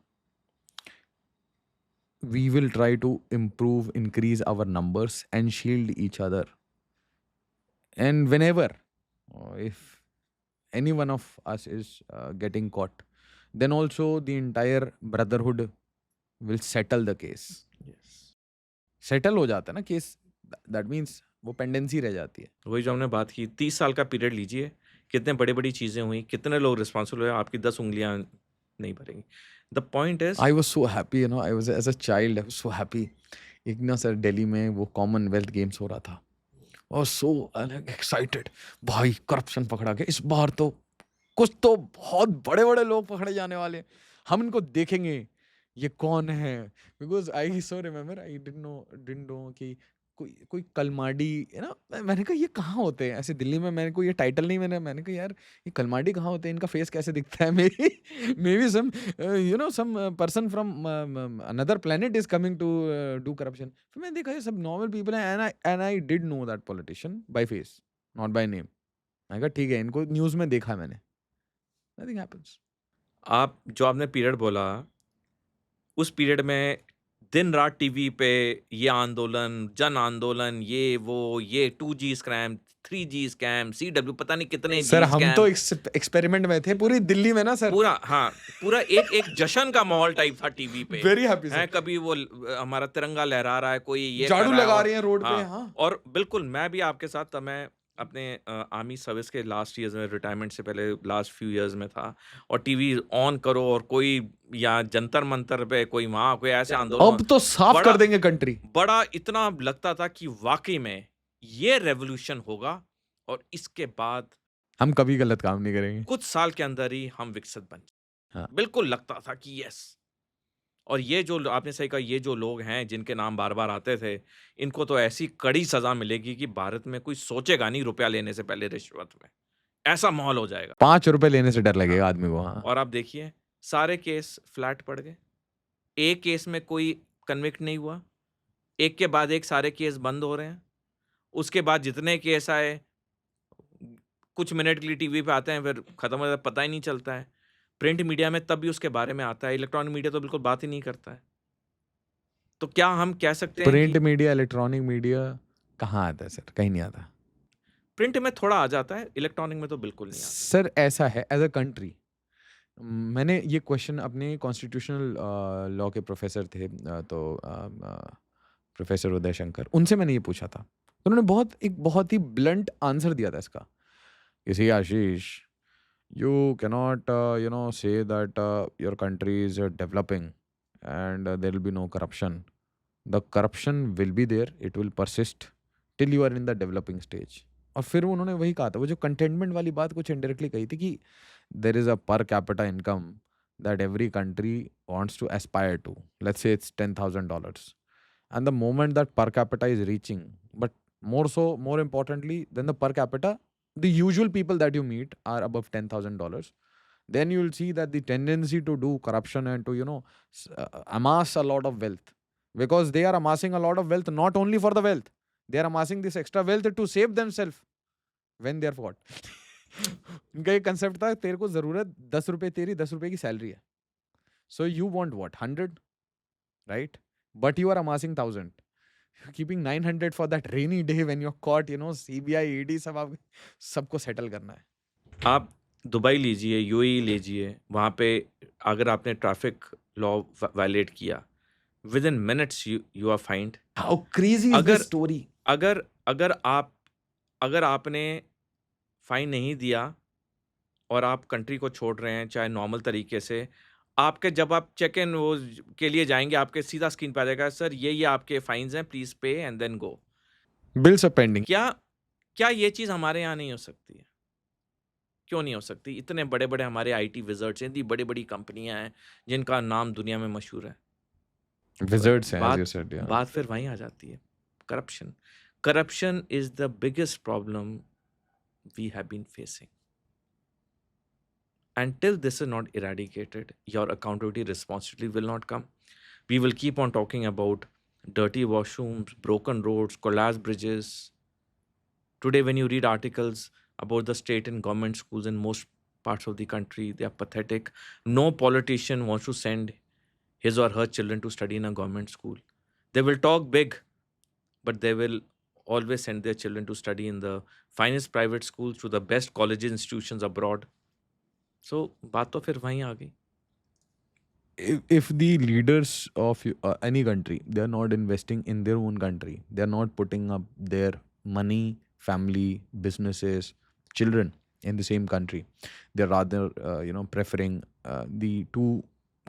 we will try to improve, increase our numbers, and shield each other. And whenever, if any one of us is getting caught, then also the entire brotherhood will settle the case. yes. Settle हो जाता है ना case, that means वो pendency रह जाती है. वही जो हमने बात की, 30 साल का पीरियड लीजिए, कितने बड़ी-बड़ी चीज़ें हुई, कितने लोग रिस्पॉन्सिबल हुए, आपकी 10 उँगलियाँ नहीं भरेंगी। The point is I was so happy, I was as a child, I was so happy. एक ना सर दिल्ली में वो कॉमनवेल्थ गेम्स हो रहा था, और सो एक्साइटेड, भाई करप्शन पकड़ा गया, इस बार तो कुछ तो बहुत बड़े बड़े लोग पकड़े जाने वाले हैं, हम इनको देखेंगे ये कौन है. Because I so remember, I didn't know कि कोई कोई कलमाडी है ना. मैंने कहा ये कहाँ होते हैं ऐसे दिल्ली में, मैंने को ये टाइटल नहीं, मैंने कहा यार ये कलमाडी कहाँ होते हैं, इनका फेस कैसे दिखता है. Maybe some some person from another planet is coming to do corruption. फिर मैंने देखा ये सब नॉर्मल पीपल हैं, and I did know that politician by face, not by name. मैंने कहा ठीक है, इनको न्यूज़ में देखा मैंने. Nothing happens. आप जो आपने पीरियड बोला, उस पीरियड में दिन-रात टीवी पे ये आंदोलन, जन आंदोलन, ये 2G scam, 3G scam, CW पता नहीं कितने सर जी हम स्कैम, तो एक्सपेरिमेंट में थे पूरी दिल्ली में ना सर. पूरा हाँ, पूरा एक जशन का माहौल टाइप था टीवी पे। वेरी हैप्पी हैं, सर. कभी वो हमारा तिरंगा लहरा रहा है, कोई ये झाड़ू कर रहा है, लगा और रही हैं रोड पे. हाँ, हाँ. और बिल्कुल मैं भी आपके साथ था। मैं अपने आर्मी सर्विस के लास्ट ईयर्स में, रिटायरमेंट से पहले लास्ट फ्यू ईयर्स में था, और टीवी ऑन करो और कोई या जंतर मंतर पे कोई वहाँ कोई ऐसे आंदोलन, अब तो साफ बड़ा कर देंगे कंट्री. बड़ा इतना लगता था कि वाकई में ये रेवोल्यूशन होगा, और इसके बाद हम कभी गलत काम नहीं करेंगे. कुछ साल के अंदर ही हम विकसित बन जाएंगे। हाँ. बिल्कुल लगता था कि यस। और ये जो आपने सही कहा, ये जो लोग हैं जिनके नाम बार-बार आते थे, इनको तो ऐसी कड़ी सज़ा मिलेगी कि भारत में कोई सोचेगा नहीं रुपया लेने से पहले रिश्वत में। ऐसा माहौल हो जाएगा। 5 रुपए लेने से डर लगेगा हाँ। आदमी को. हाँ. और आप देखिए, सारे केस फ्लैट पड़ गए। एक केस में कोई कन्विक्ट नहीं हुआ। एक के बाद एक सारे केस बंद हो रहे हैं। उसके बाद जितने केस आए, कुछ मिनट के लिए टीवी पे आते हैं, फिर खत्म हो जाता है, पता ही नहीं चलता है। प्रिंट मीडिया में तब भी उसके बारे में आता है, इलेक्ट्रॉनिक मीडिया तो बिल्कुल बात ही नहीं करता है। तो क्या हम कह सकते हैं प्रिंट कि मीडिया, इलेक्ट्रॉनिक मीडिया कहाँ आता है सर? कहीं नहीं आता. प्रिंट में थोड़ा आ जाता है, इलेक्ट्रॉनिक में तो बिल्कुल नहीं आता। सर ऐसा है, एज अ कंट्री, मैंने ये क्वेश्चन अपने कॉन्स्टिट्यूशनल लॉ के प्रोफेसर थे, प्रोफेसर उदय शंकर, उनसे मैंने ये पूछा था. तो उन्होंने एक बहुत ही ब्लंट आंसर दिया था इसका. You see, Ashish, you cannot, say that your country is developing and there will be no corruption. The corruption will be there. It will persist till you are in the developing stage. और फिर उन्होंने वही कहा था, वो जो containment वाली बात कुछ इनडायरेक्टली कही थी कि there is a per capita income that every country wants to aspire to. Let's say it's $10,000. And the moment that per capita is reaching, but more importantly than the per capita, the usual people that you meet are above $10,000, then you will see that the tendency to do corruption and to amass a lot of wealth, because they are amassing a lot of wealth not only for the wealth, they are amassing this extra wealth to save themselves when they are caught. उनका एक concept था, तेरे को जरूरत 10 रुपए, तेरी 10 रुपए की सैलरी है, so you want what, 100, right? But you are amassing 1,000. You're keeping 900 for that rainy day when you're caught, you know, CBI, ED सब आप सबको सेटल करना है. आप दुबई लीजिए, यूएई लीजिए, वहाँ पे अगर आपने ट्रैफिक लॉ वायलेट किया, within minutes you are fined. How crazy is अगर this story? अगर अगर आप अगर आपने फाइन नहीं दिया और आप कंट्री को छोड़ रहे हैं, चाहे नॉर्मल तरीके से, आपके जब आप चेक इन वो के लिए जाएँगे, आपके सीधा स्क्रीन पे आ जाएगा, सर ये आपके फाइन्स हैं, please pay and then go. Bills are pending. क्या क्या ये चीज़ हमारे यहाँ नहीं हो सकती है? क्यों नहीं हो सकती? इतने बड़े-बड़े हमारे आईटी विज़र्ड्स हैं, इतनी बड़ी-बड़ी कंपनियाँ हैं, जिनका नाम दुनिया में मशहूर है. Wizards, as बात you said, yeah. बात फिर वहीं आ जाती है, corruption. Corruption is the biggest problem we have been facing. Until this is not eradicated, your accountability responsibility will not come. We will keep on talking about dirty washrooms, broken roads, collapsed bridges. Today, when you read articles about the state and government schools in most parts of the country, they are pathetic. No politician wants to send his or her children to study in a government school. They will talk big, but they will always send their children to study in the finest private schools, to the best colleges, institutions abroad. So, बात तो फिर वहीं आ गई. If the leaders of any country, they are not investing in their own country, they are not putting up their money, family, businesses, children in the same country, they're rather preferring the two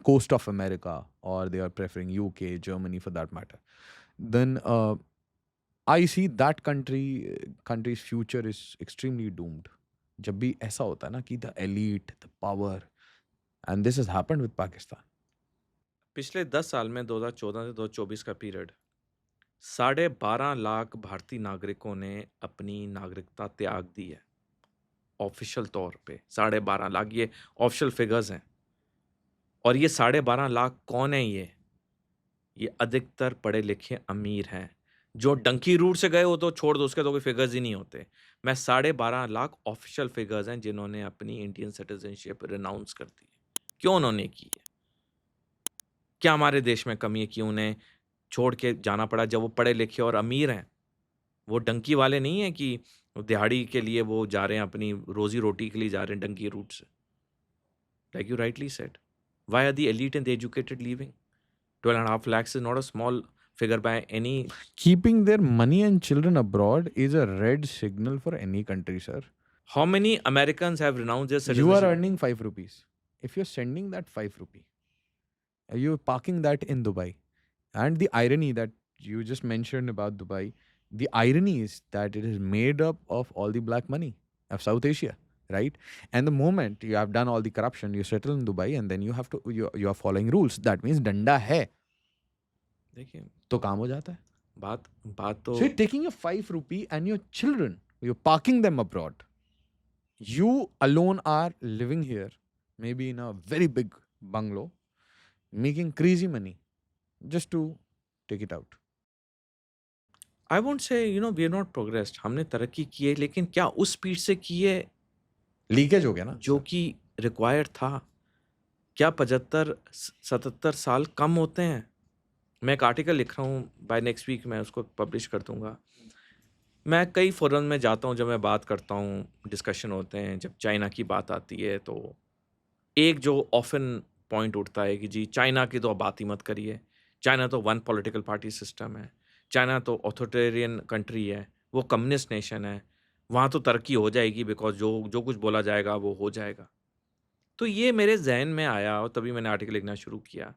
coast of America, or they are preferring UK, Germany for that matter, then I see that country's future is extremely doomed. जब भी ऐसा होता है ना कि the elite, the power, and this has happened with Pakistan. पिछले 10 साल में 2014 से 2024 का पीरियड 12.5 लाख भारतीय नागरिकों ने अपनी नागरिकता त्याग दी है ऑफिशियल तौर पे. 12.5 लाख, ये ऑफिशियल फिगर्स हैं. और ये 12.5 लाख कौन है? ये अधिकतर पढ़े लिखे अमीर हैं. जो डंकी रूट से गए हो तो छोड़ दो, उसके तो कोई फिगर्स ही नहीं होते. मैं 12.5 लाख ऑफिशियल फिगर्स हैं जिन्होंने अपनी इंडियन सिटीजनशिप रिनाउंस कर दी. क्यों उन्होंने की है? क्या हमारे देश में कमी है कि उन्हें छोड़ के जाना पड़ा जब वो पढ़े लिखे और अमीर हैं? वो डंकी वाले नहीं हैं कि दिहाड़ी के लिए वो जा रहे हैं, अपनी रोजी रोटी के लिए जा रहे हैं डंकी रूट से. Like you rightly said, why are the elite and the educated leaving? 12.5 lakhs is not a small figure by any. Keeping their money and children abroad is a red signal for any country, sir. How many Americans have renounced their You citizenship? are earning 5 rupees. If you're sending that 5 rupee, you're parking that in Dubai. And the irony that you just mentioned about Dubai, the irony is that it is made up of all the black money of South Asia, right? And the moment you have done all the corruption, you settle in Dubai, and then you are following rules. That means danda hai. देखिए, तो काम हो जाता है. बात तो So you're taking your 5 rupee and your children, you're parking them abroad. You alone are living here, maybe in a very big bungalow, making crazy money just to take it out. I won't say, we are not progressed. हमने तरक्की की है, लेकिन क्या उस speed से की है लीकेज हो गया ना जो कि रिक्वायर्ड था? क्या 75-77 साल कम होते हैं? मैं एक आर्टिकल लिख रहा हूँ, बाय नेक्स्ट वीक मैं उसको पब्लिश कर दूंगा. मैं कई फोरम में जाता हूँ, जब मैं बात करता हूँ, डिस्कशन होते हैं, जब चाइना की बात आती है तो एक जो ऑफन पॉइंट उठता है कि जी चाइना की तो अब बात ही मत करिए. चाइना तो वन पॉलिटिकल पार्टी सिस्टम है, चाइना तो ऑथोरिटेरियन कंट्री है, वो कम्युनिस्ट नेशन है, वहाँ तो तरक्की हो जाएगी बिकॉज जो कुछ बोला जाएगा वो हो जाएगा. तो ये मेरे जहन में आया और तभी मैंने आर्टिकल लिखना शुरू किया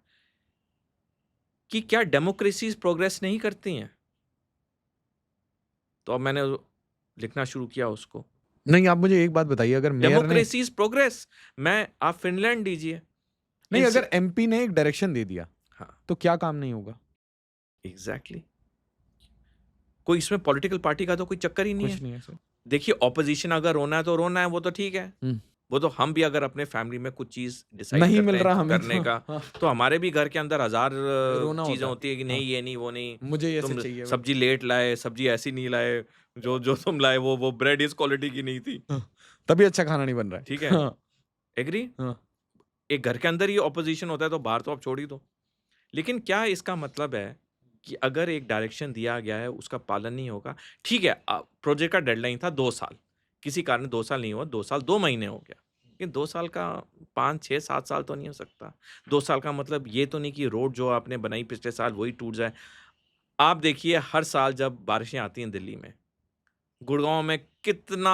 कि क्या डेमोक्रेसीज प्रोग्रेस नहीं करती हैं? तो अब मैंने लिखना शुरू किया उसको. नहीं, आप मुझे एक बात बताइए, अगर मेयर ने डेमोक्रेसीज प्रोग्रेस, आप फिनलैंड दीजिए. नहीं, इनसे- अगर एमपी ने एक डायरेक्शन दे दिया हाँ, तो क्या काम नहीं होगा? एग्जैक्टली. कोई इसमें पॉलिटिकल पार्टी का तो कोई चक्कर ही नहीं कुछ है. नहीं है सर. देखिए, ऑपोजिशन अगर रोना है तो रोना है, वो तो ठीक है. हम्म. वो तो हम भी अगर अपने फैमिली में कुछ चीज डिसाइड नहीं करते मिल हैं रहा हमें करने तो, का, हाँ, तो हमारे भी घर के अंदर हजार रोना चीजें होता है. होती है कि नहीं ये नहीं वो नहीं. मुझे ये तुम चाहिए. सब्जी लेट लाए, सब्जी ऐसी नहीं लाए, जो तुम लाए वो ब्रेड इस क्वालिटी की नहीं थी. तभी अच्छा खाना नहीं बन रहा है. ठीक है. हाँ, एग्री. हाँ. एक घर के अंदर ही ऑपोजिशन होता है तो बाहर तो आप छोड़ ही दो. लेकिन क्या इसका मतलब है कि अगर एक डायरेक्शन दिया गया है उसका पालन नहीं होगा, ठीक है, प्रोजेक्ट का डेडलाइन था 2 साल, किसी कारण 2 साल नहीं हुआ, 2 साल 2 महीने हो गया। लेकिन 2 साल का 5, 6, 7 साल तो नहीं हो सकता। 2 साल का मतलब ये तो नहीं कि रोड जो आपने बनाई पिछले साल वही टूट जाए। आप देखिए हर साल जब बारिशें आती हैं दिल्ली में, गुड़गाँव में कितना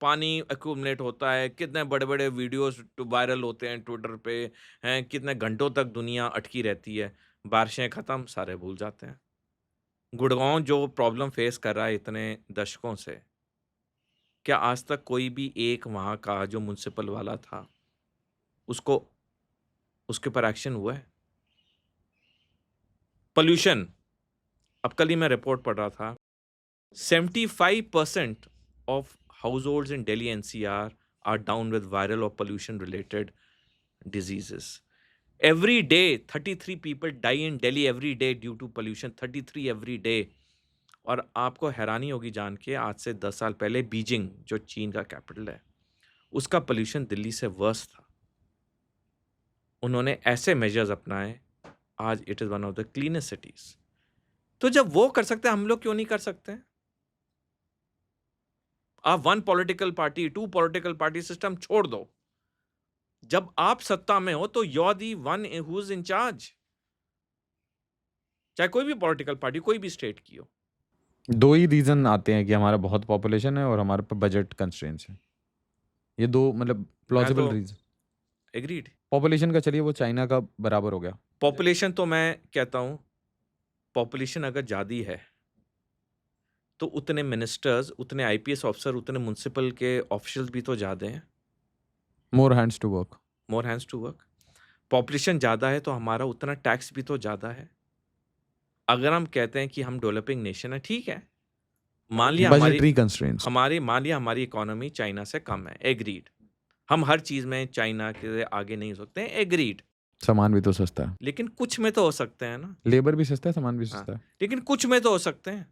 पानी एक्यूमुलेट होता है, कितने बड़े-बड़े वीडियोज़ वायरल होते हैं ट्विटर पे, हैं, कितने घंटों तक दुनिया अटकी रहती है। बारिशें खत्म, सारे भूल जाते हैं। गुड़गाँव जो प्रॉब्लम फेस कर रहा है इतने दशकों से, क्या आज तक कोई भी एक वहाँ का जो म्युनिसिपल वाला था, उसको उसके ऊपर एक्शन हुआ है? पॉल्यूशन, अब कल ही मैं रिपोर्ट पढ़ रहा था, 75% of households in Delhi NCR are down with viral or pollution related diseases. Every day, 33 people die in Delhi every day due to pollution, 33 every day. और आपको हैरानी होगी जान के, आज से 10 साल पहले बीजिंग, जो चीन का कैपिटल है, उसका पोल्यूशन दिल्ली से वर्स था। उन्होंने ऐसे मेजर्स अपनाए, आज it is one of the cleanest cities. तो जब वो कर सकते हैं, हम लोग क्यों नहीं कर सकते हैं? आप 1 political party, 2 political party system छोड़ दो। जब आप सत्ता में हो तो you are the one who is in charge. चाहे कोई भी पॉलिटिकल पार्टी, कोई भी स्टेट की हो। 2 ही रीज़न आते हैं कि हमारा बहुत पॉपुलेशन है और हमारे पे बजट कंस्ट्रेंट्स हैं। ये 2 मतलब मैं प्लॉजिबल तो रीज़न। एग्रीड। पॉपुलेशन का चलिए वो चाइना का बराबर हो गया। पॉपुलेशन तो मैं कहता हूं, पॉपुलेशन अगर ज़्यादा है तो उतने मिनिस्टर्स, उतने आईपीएस ऑफिसर, उतने म्युनिसिपल के ऑफिशियल्स भी तो ज़्यादा हैं। More hands to work. More hands to work. Population ज़्यादा है तो हमारा उतना टैक्स भी तो ज़्यादा है। अगर हम कहते हैं कि हम डेवलपिंग नेशन है, ठीक है, मान लिया बजटरी कंस्ट्रेंट्स। हमारी इकोनॉमी चाइना से कम है, एग्रीड। हम हर चीज़ में चाइना के आगे नहीं हो सकते हैं, एग्रीड। सामान भी तो सस्ता है। लेकिन कुछ में तो हो सकते हैं ना। लेबर भी सस्ता है, सामान भी हाँ, सस्ता है। लेकिन कुछ में तो हो सकते हैं।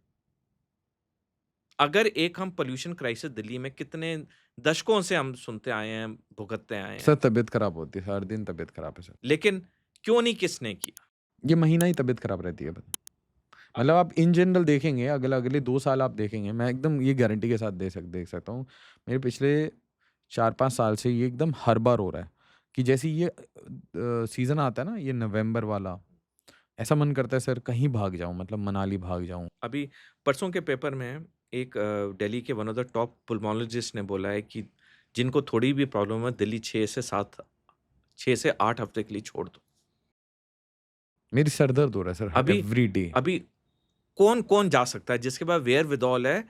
अगर एक हम पोल्यूशन क्राइसिस दिल्ली में कितने दशकों से हम सुनते आए हैं, भुगतते आए सर हैं, तबीयत खराब होती है, हर दिन तबीयत खराब है सर। लेकिन क्यों नहीं किसने किया? ये महीना ही तबीयत खराब रहती है बस। मतलब आप इन जनरल देखेंगे अगले 2 साल आप देखेंगे, मैं एकदम ये गारंटी के साथ देख सकता हूँ। मेरे पिछले 4-5 साल से ये एकदम हर बार हो रहा है कि जैसे ये सीज़न आता है ना, ये नवंबर वाला, ऐसा मन करता है सर कहीं भाग जाऊँ, मतलब मनाली भाग जाऊँ। अभी परसों के पेपर में एक दिल्ली के वन ऑफ द टॉप पुल्मोलॉजिस्ट ने बोला है कि जिनको थोड़ी भी प्रॉब्लम है, दिल्ली 6 से 8 हफ्ते के लिए छोड़ दो। मेरी सर दर्द हो रहा है सर अभी एवरीडे। अभी कौन जा सकता है जिसके पास वेयर-विदऑल है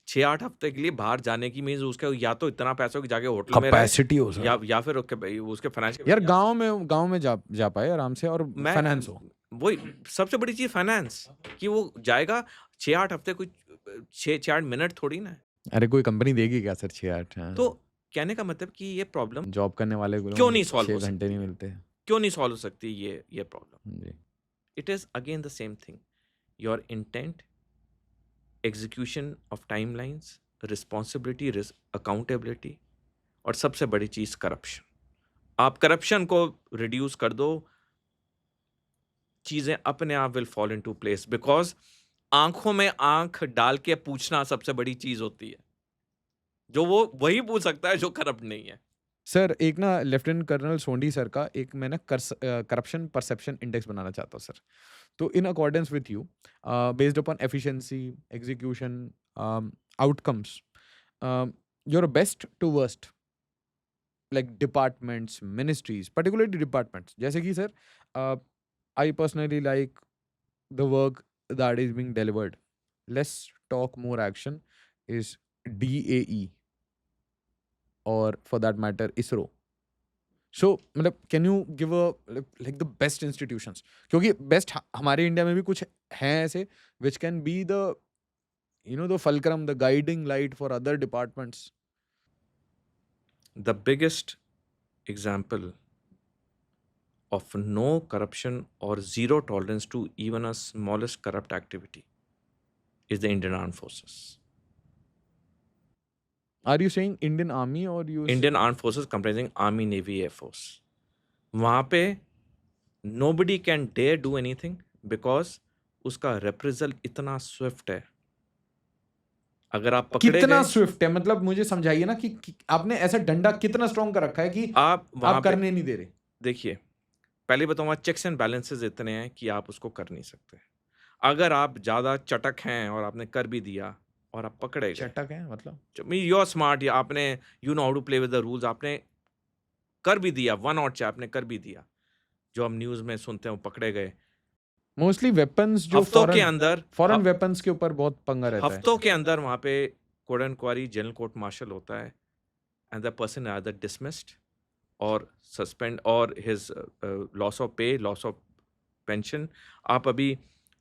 6-8 हफ्ते के लिए बाहर जाने की, मीन्स उसका या तो इतना पैसा हो कि जाके होटल में रहे, कैपेसिटी हो सर। या फिर उसके फाइनेंशियल। यार गाँव में जा पाए आराम से और मैं फाइनेंस हो। वही सबसे बड़ी चीज़, फाइनेंस, कि वो जाएगा 6-8 हफ्ते, कोई 6-8 मिनट थोड़ी ना है। अरे कोई कंपनी देगी क्या सर 6-8? तो कहने का मतलब कि ये प्रॉब्लम जॉब करने वाले को क्यों नहीं सॉल्व 6 हो घंटे सकती नहीं है? मिलते। क्यों नहीं सॉल्व हो सकती ये प्रॉब्लम? जी। It is again the same thing, your intent, execution of timelines, responsibility, accountability, और सबसे बड़ी चीज़ करप्शन। आप करप्शन को रिड्यूस कर दो, चीज़ें अपने आप will fall into place, because आँखों में आँख डाल के पूछना सबसे बड़ी चीज़ होती है। जो वो वही पूछ सकता है जो करप्ट नहीं है। सर एक ना लेफ्टिनेंट कर्नल सोंडी सर का एक मैं ना करप्शन परसेप्शन इंडेक्स बनाना चाहता हूँ सर। तो in accordance with you, based upon efficiency, execution, outcomes, your best to worst, like departments, ministries, particularly departments, जैसे कि sir I personally like the work that is being delivered. Less talk, more action is DAE, or for that matter ISRO. So मतलब can you give a like the best institutions, क्योंकि best हमारे India में भी कुछ हैं ऐसे which can be the the fulcrum, the guiding light for other departments. The biggest example of no corruption or zero tolerance to even a smallest corrupt activity is the Indian Armed Forces. Are you saying Indian Army, or you Indian Armed Forces comprising Army, Navy, Air Force. वहाँ पे nobody can dare do anything because उसका रेप्रिजल इतना Swift है। अगर आप पकड़े कितना गए, स्विफ्ट है? मतलब मुझे समझाइए ना कि आपने ऐसा डंडा कितना स्ट्रॉन्ग कर रखा है कि आप वहां आप पे करने नहीं दे रहे? देखिए, पहले बताऊंगा, चेक्स एंड बैलेंसेस इतने हैं कि आप उसको कर नहीं सकते। अगर आप ज्यादा चटक हैं और आपने कर भी दिया और आप पकड़े गए, चटक है मतलब? यू आर स्मार्ट, या आपने you know how to play with the rules, आपने कर भी दिया, वन और चाहे आपने कर भी दिया, जो हम न्यूज में सुनते हैं, वो पकड़े गए। मोस्टली वेपन्स जो हफ्तों के अंदर फॉरेन वेपन्स के ऊपर बहुत पंगा रहता है। हफ्तों के अंदर वहां पे court enquiry, general court martial होता है, and the person are the dismissed और सस्पेंड और his loss of pay, loss of pension. आप अभी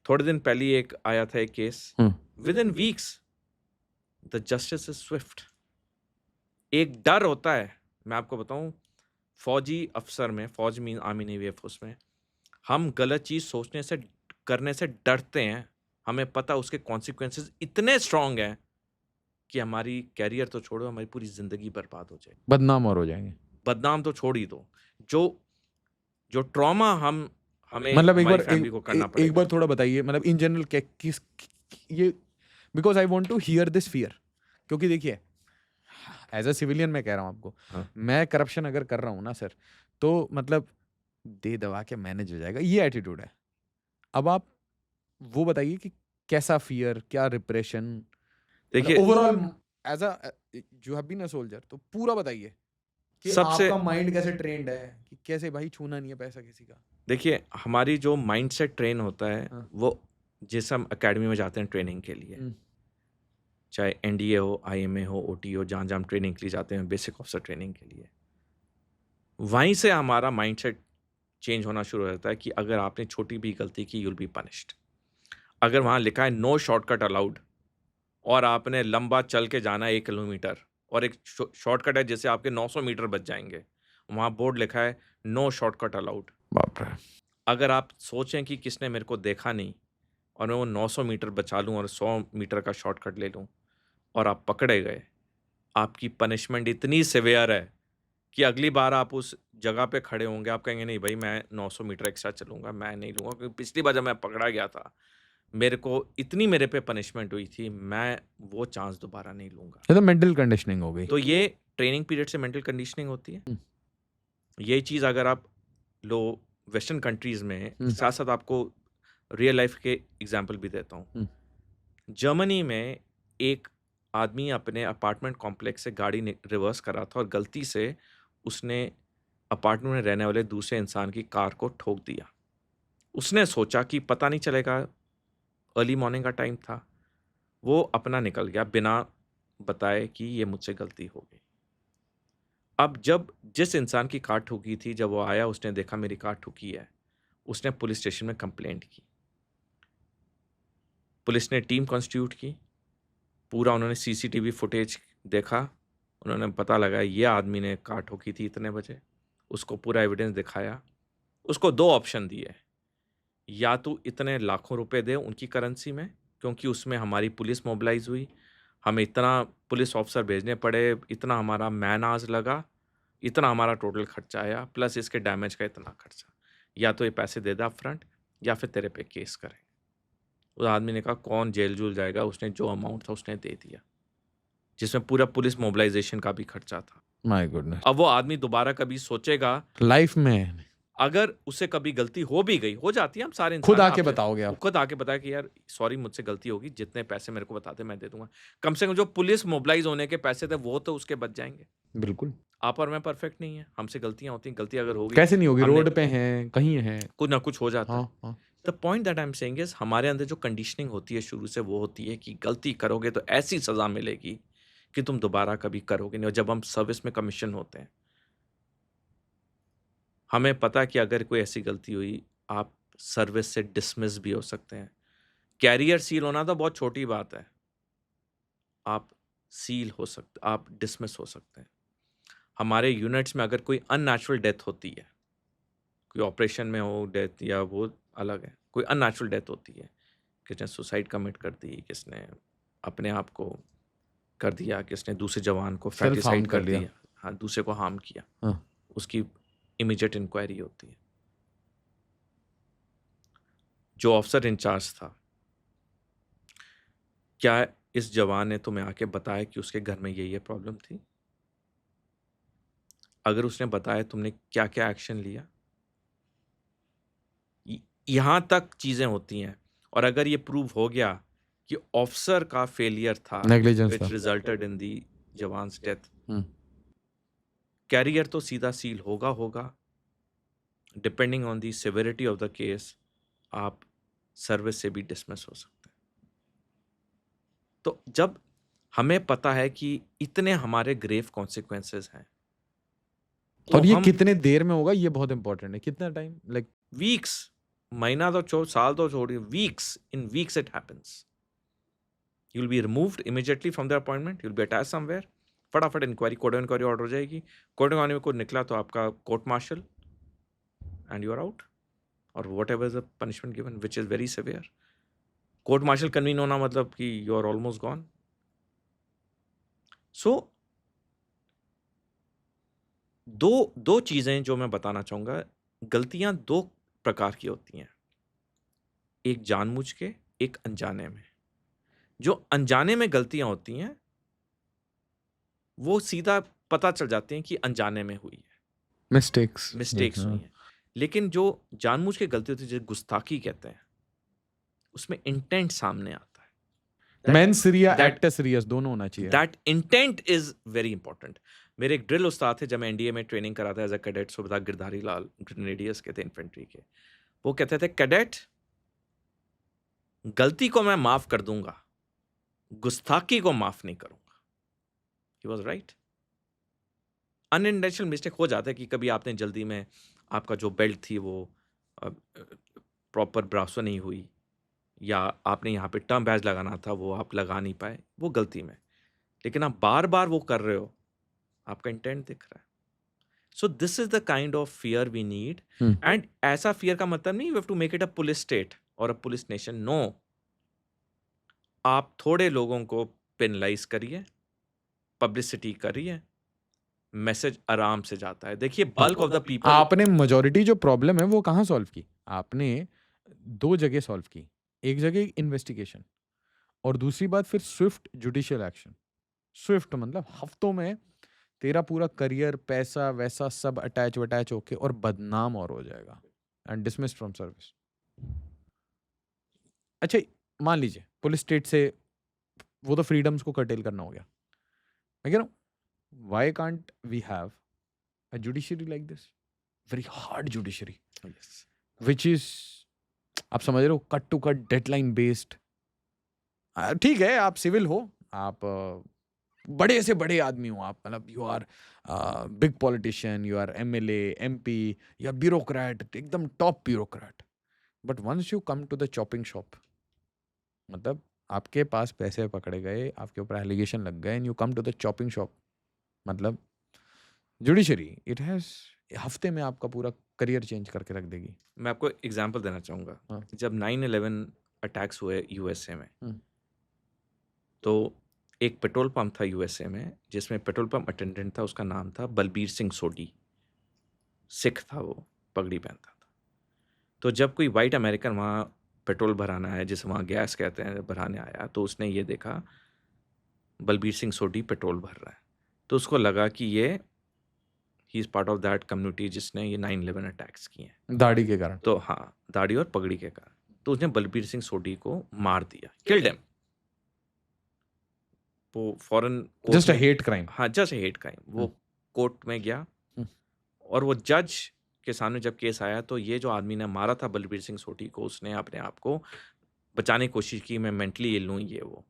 थोड़े दिन पहले एक आया था एक case, within weeks the justice is swift. एक डर होता है, मैं आपको बताऊं, फौजी अफसर में, फौज मीन आर्मी नेवी एयरफोर्स में, हम गलत चीज सोचने से, करने से डरते हैं। हमें पता उसके कॉन्सिक्वेंसेस इतने स्ट्रांग हैं कि हमारी कैरियर तो छोड़ो, हमारी पूरी जिंदगी बर्बाद हो जाएगी। बदनाम और हो जाएंगे। बदनाम तो छोड़ ही दो, जो जो ट्रॉमा हमें मतलब हमारी फैमिली को करना एक पड़ेगा। बार थोड़ा बताइए, मतलब इन जनरल किस ये, because I want to hear this fear. क्योंकि देखिए, एज अ सिविलियन मैं कह रहा हूँ आपको, हाँ। मैं करप्शन अगर कर रहा हूँ ना सर, तो मतलब दे दबा के मैनेज हो जाएगा, ये एटीट्यूड है। अब आप वो बताइए कि कैसा फियर, क्या रिप्रेशन, मतलब देखिए, overall as a you have been a soldier, तो पूरा बताइए कि सबसे आपका माइंड कैसे ट्रेंड है कि कैसे भाई छूना नहीं है पैसा किसी का। देखिए, हमारी जो माइंडसेट ट्रेन होता है, हाँ। वो जिस हम एकेडमी में जाते हैं ट्रेनिंग के लिए, चाहे एनडीए हो, आईएमए हो, ओटी हो, जहाँ जहाँ हम ट्रेनिंग के लिए जाते हैं, बेसिक ऑफिसर ट्रेनिंग के लिए, वहीं से हमारा माइंडसेट चेंज होना शुरू हो जाता है कि अगर आपने छोटी भी गलती की, यूल बी पनिश्ड। अगर वहाँ लिखा है नो शॉर्टकट अलाउड, और आपने लंबा चल के जाना है 1 किलोमीटर, और एक शॉर्टकट है जिससे आपके 900 मीटर बच जाएंगे, वहाँ बोर्ड लिखा है नो शॉर्टकट अलाउड। बाप रे। अगर आप सोचें कि किसने मेरे को देखा नहीं और मैं वो 900 मीटर बचा लूँ और 100 मीटर का शॉर्टकट ले लूँ, और आप पकड़े गए, आपकी पनिशमेंट इतनी सिवियर है कि अगली बार आप उस जगह पे खड़े होंगे, आप कहेंगे नहीं भाई, मैं 900 मीटर एक्स्ट्रा चलूंगा, मैं नहीं लूंगा, क्योंकि पिछली बार जब मैं पकड़ा गया था, मेरे को इतनी मेरे पे पनिशमेंट हुई थी, मैं वो चांस दोबारा नहीं लूंगा। ये तो मेंटल कंडीशनिंग हो गई। तो ये ट्रेनिंग पीरियड से मेंटल कंडीशनिंग होती है। यही चीज़ अगर आप लो वेस्टर्न कंट्रीज में, साथ साथ आपको रियल लाइफ के एग्जाम्पल भी देता हूँ। जर्मनी में एक आदमी अपने अपार्टमेंट कॉम्प्लेक्स से गाड़ी रिवर्स कर रहा था और गलती से उसने अपार्टमेंट में रहने वाले दूसरे इंसान की कार को ठोक दिया। उसने सोचा कि पता नहीं चलेगा, अर्ली मॉर्निंग का टाइम था, वो अपना निकल गया बिना बताए कि ये मुझसे गलती हो गई। अब जब जिस इंसान की कार ठुकी थी, जब वो आया, उसने देखा मेरी कार ठुकी है, उसने पुलिस स्टेशन में कंप्लेंट की। पुलिस ने टीम कॉन्स्टिट्यूट की, पूरा उन्होंने सीसीटीवी फुटेज देखा, उन्होंने पता लगा ये आदमी ने कार ठोकी थी इतने बजे, उसको पूरा एविडेंस दिखाया। उसको 2 ऑप्शन दिए, या तो इतने लाखों रुपए दे उनकी करेंसी में, क्योंकि उसमें हमारी पुलिस मोबिलाइज हुई, हमें इतना पुलिस ऑफिसर भेजने पड़े, इतना हमारा मैन आवर्स लगा, इतना हमारा टोटल खर्चा आया, प्लस इसके डैमेज का इतना खर्चा, या तो ये पैसे दे दे अपफ्रंट, या फिर तेरे पे केस करें। उस आदमी ने कहा कौन जेल जूल जाएगा, उसने जो अमाउंट था उसने दे दिया, जिसमें पूरा पुलिस मोबिलाइजेशन का भी खर्चा था। My goodness. अब वो आदमी दोबारा कभी सोचेगा, लाइफ में अगर उससे कभी गलती हो भी गई, हो जाती है, हम सारे इंसान खुद हैं, आके आपसे बताओगे वो आप? खुद आके बताया कि यार सॉरी, मुझसे गलती होगी, जितने पैसे मेरे को बताते मैं दे दूंगा। कम से कम जो पुलिस मोबिलाइज होने के पैसे थे वो तो उसके बच जाएंगे। बिल्कुल। आप और मैं परफेक्ट नहीं है, हमसे गलतियां होती हैं, गलती अगर होगी, कैसे नहीं होगी? हमने रोड पे हैं, कहीं हैं। कुछ ना कुछ हो जाता है। हाँ हाँ। The point that I am saying is, हमारे अंदर जो कंडीशनिंग होती है शुरू से, वो होती है कि गलती करोगे तो ऐसी सजा मिलेगी कि तुम दोबारा कभी करोगे नहीं। और जब हम सर्विस में कमीशन होते हैं, हमें पता है कि अगर कोई ऐसी गलती हुई, आप सर्विस से डिसमिस भी हो सकते हैं। कैरियर सील होना तो बहुत छोटी बात है, आप सील हो सकते, आप डिसमिस हो सकते हैं। हमारे यूनिट्स में अगर कोई अननेचुरल डेथ होती है, कोई ऑपरेशन में हो डेथ, या वो अलग है, कोई अननेचुरल डेथ होती है, किसने सुसाइड कमिट कर दी, किसने अपने आप को कर दिया, किसने दूसरे जवान को सेल्फ हार्म फैटिसाइड कर कर लिया। दिया, हाँ, दूसरे को हार्म किया, हाँ। उसकी इमीडिएट इंक्वायरी होती है। जो ऑफिसर इंचार्ज था, क्या इस जवान ने तुम्हें आके बताया कि उसके घर में ये प्रॉब्लम थी? अगर उसने बताया, तुमने क्या क्या एक्शन लिया? यहां तक चीजें होती हैं। और अगर ये प्रूव हो गया कि ऑफिसर का फेलियर था नेग्लिजेंस विच था। Resulted in the jawans death, हम्म। कैरियर तो सीधा सील होगा। Depending on the severity of the case, आप सर्विस से भी डिसमिस हो सकते हैं। तो जब हमें पता है कि इतने हमारे ग्रेव कॉन्सिक्वेंसेस हैं, तो और ये हम कितने देर में होगा, ये बहुत इंपॉर्टेंट है। कितना टाइम, लाइक वीक्स, महीना तो छोड़, साल तो छोड़िए, weeks, in weeks it happens. You'll be removed immediately from the appointment, you'll be attached somewhere, फटाफट इंक्वायरी, कोर्ट इंक्वायरी ऑर्डर हो जाएगी, कोर्ट इंक्वायरी में कोई निकला तो आपका court martial and you are out, और whatever is the punishment given which is very severe. Court martial convene होना मतलब कि you are almost gone. So दो चीजें जो मैं बताना चाहूंगा, गलतियां दो प्रकार की होती हैं, एक जानबूझ के, एक अनजाने में। जो अनजाने में गलतियां होती हैं वो सीधा पता चल जाती हैं कि अनजाने में हुई है, मिस्टेक्स। मिस्टेक्स हुई हैं। लेकिन जो जानबूझ के गलती होती है, जिसे गुस्ताखी कहते हैं, उसमें इंटेंट सामने आता है। Main serious, that- actor serious दोनों होना चाहिए। That intent is very important. मेरे एक ड्रिल उस्ताद थे, जब मैं एनडीए में ट्रेनिंग कराता एज अ कैडेट, सुबह गिरधारी लाल, ग्रेनेडियर्स के थे, इन्फेंट्री के। वो कहते थे, कैडेट, गलती को मैं माफ कर दूंगा, गुस्ताखी को माफ नहीं करूंगा। He was right. Unintentional mistake हो जाता है कि कभी आपने जल्दी में, आपका जो बेल्ट थी वो प्रॉपर ब्रासो नहीं हुई, या आपने यहाँ पे टर्म बैज लगाना था वो आप लगा नहीं पाए, वो गलती में। लेकिन आप बार बार वो कर रहे हो, आपका इंटेंट दिख रहा है। So this is the kind of fear we need. And ऐसा फियर का मतलब नहीं you have to make it a police state और अ पुलिस नेशन, नो। आप थोड़े लोगों को पेनलाइज करिए, पब्लिसिटी करिए, मैसेज आराम से जाता है। देखिए, बल्क ऑफ द पीपल, आपने मेजोरिटी जो प्रॉब्लम है वो कहाँ सॉल्व की? आपने दो जगह सॉल्व की। एक जगह इन्वेस्टिगेशन, और दूसरी बात फिर स्विफ्ट जुडिशियल एक्शन। स्विफ्ट मतलब हफ्तों में तेरा पूरा करियर, पैसा वैसा सब अटैच वटैच होके और बदनाम और हो जाएगा एंड डिसमिस्ड फ्रॉम सर्विस। अच्छा, मान लीजिए पुलिस स्टेट से, वो तो फ्रीडम्स को कर्टेल करना हो गया। मैं कह रहा हूँ, why can't we have a judiciary like this, very hard judiciary, which is, आप समझ रहे हो, cut to cut, deadline based. ठीक है, आप सिविल हो, आप बड़े से बड़े आदमी हो, आप मतलब you are big politician, you are MLA, MP, you are bureaucrat, एकदम top bureaucrat. But once you come to the chopping shop, मतलब आपके पास पैसे पकड़े गए, आपके ऊपर एलिगेशन लग गए, and you come to the chopping shop, मतलब जुडिशरी इट हैज, हफ्ते में आपका पूरा करियर चेंज करके रख देगी। मैं आपको एग्जांपल देना चाहूँगा। हाँ। जब 9/11 अटैक्स हुए यूएसए में, हम्म। तो एक पेट्रोल पंप था यूएसए में, जिसमें पेट्रोल पंप अटेंडेंट था, उसका नाम था बलबीर सिंह सोडी। सिख था वो, पगड़ी पहनता था। तो जब कोई वाइट अमेरिकन वहाँ पेट्रोल भराना है, जिसे वहाँ गैस कहते हैं, भराने आया, तो उसने ये देखा बलबीर सिंह सोडी पेट्रोल भर रहा है, तो उसको लगा कि ये he is part of that community जिसने ये 9/11 अटैक्स किए हैं, दाढ़ी के कारण। तो हाँ, दाढ़ी और पगड़ी के कारण। तो उसने बलबीर सिंह सोडी को मार दिया, किल्ड हिम। वो फॉरेन कोर्ट जस्ट अ में, हेट क्राइम। हाँ, जस्ट हेट क्राइम। वो कोर्ट में गया, हम्म। और वो जज के सामने जब केस आया, तो ये जो आदमी ने मारा था बलबीर सिंह सोडी को, उसने अपने आप को बचाने की कोशिश की, मैं मेंटली इल हूँ, ये वो।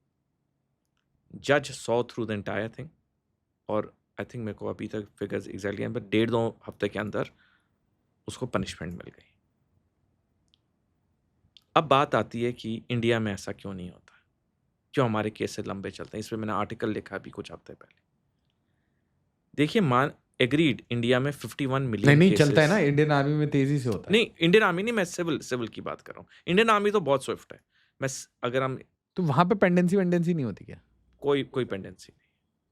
जज saw through the entire thing, और आई थिंक मेरे को अभी तक फिगर्स एग्जैक्टली, बट 1.5-2 हफ्ते के अंदर उसको पनिशमेंट मिल गई। अब बात आती है कि इंडिया में ऐसा क्यों नहीं होता, क्यों हमारे केस लंबे चलते हैं। इस पर मैंने आर्टिकल लिखा अभी कुछ हफ्ते पहले। देखिए, मान एग्रीड, इंडिया में 51 मिलियन नहीं केसेस चलता है ना, इंडियन आर्मी में तेजी से होता है। नहीं, इंडियन आर्मी नहीं, मैं सिविल की बात कर रहा हूँ। इंडियन आर्मी तो बहुत स्विफ्ट है। अगर हम, तो वहां पे पेंडेंसी वेंडेंसी नहीं होती क्या? कोई पेंडेंसी नहीं।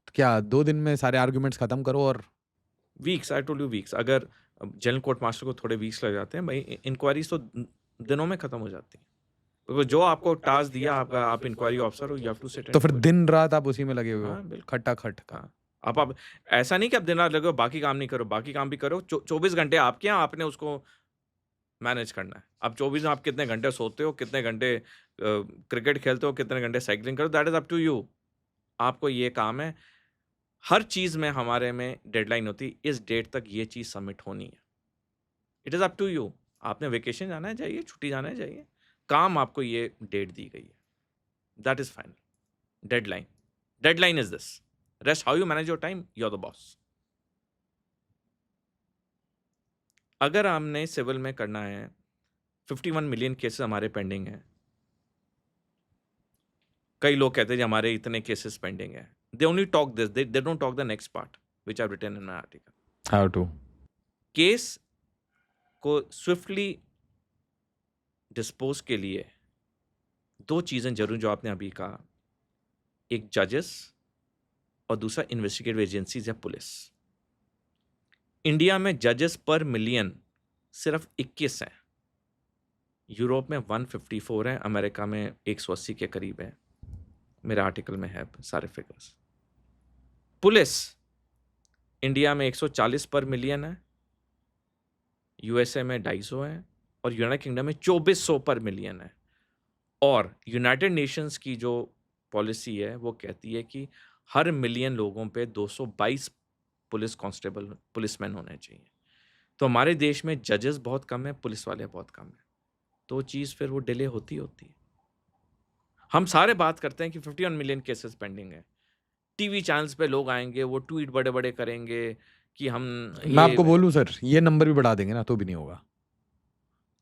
तो क्या 2 दिन में सारे आर्गुमेंट्स खत्म करो और weeks, I told you weeks. अगर जनरल कोर्ट मास्टर को थोड़े वीक्स लग जाते हैं भाई, इंक्वायरीज तो दिनों में खत्म हो जाती हैं। क्योंकि जो आपको टास्क दिया, आपका आप इंक्वायरी ऑफिसर हो, यू हैव टू सिट तो एंड फिर डू इट। दिन रात आप उसी में लगे हुए हो, हाँ, बिल्कुल। खटाखट का। हाँ, आप ऐसा नहीं कि आप दिन रात लगे हो, बाकी काम नहीं करो, बाकी काम भी करो। 24 घंटे आपके हैं, आपने उसको मैनेज करना है। अब 24 में आप कितने घंटे सोते हो, कितने घंटे क्रिकेट खेलते हो, कितने घंटे साइक्लिंग करो, that is up to you. आपको ये काम है। हर चीज़ में हमारे में डेडलाइन होती है, इस डेट तक ये चीज़ सबमिट होनी है। It is up to you. आपने वेकेशन जाना है, जाइए, छुट्टी जाना है, जाइए। काम आपको ये डेट दी गई है। That is final. Deadline. Deadline is this. Rest how you manage your time, you are the boss. अगर हमने सिविल में करना है, 51 मिलियन केसेस हमारे पेंडिंग हैं। कई लोग कहते हैं जी हमारे इतने केसेस पेंडिंग हैं। They only talk this, they don't talk the next part which I have written in my article. How to case को स्विफ्टली डिस्पोज के लिए दो चीजें जरूर जो आपने अभी कहा, एक जजेस और दूसरा इन्वेस्टिगेटिव एजेंसीज या पुलिस। इंडिया में जजेस पर मिलियन सिर्फ 21 हैं। यूरोप में 154 है, अमेरिका में 180 के करीब है। मेरे आर्टिकल में है सारे फिगर्स। पुलिस इंडिया में 140 पर मिलियन है, यूएसए में 250 है और यूनाइटेड किंगडम में 2400 पर मिलियन है। और यूनाइटेड नेशंस की जो पॉलिसी है वो कहती है कि हर मिलियन लोगों पे 222 पुलिस कांस्टेबल पुलिसमैन होने चाहिए। तो हमारे देश में जजेस बहुत कम है, पुलिस वाले बहुत कम है। तो चीज़ फिर वो डिले होती होती है। हम सारे बात करते हैं कि 51 मिलियन केसेस पेंडिंग है। टीवी चैनल्स पे लोग आएंगे, वो ट्वीट बड़े बड़े करेंगे कि हम मैं आपको ये। बोलूं सर, ये नंबर भी बढ़ा देंगे ना तो भी नहीं होगा,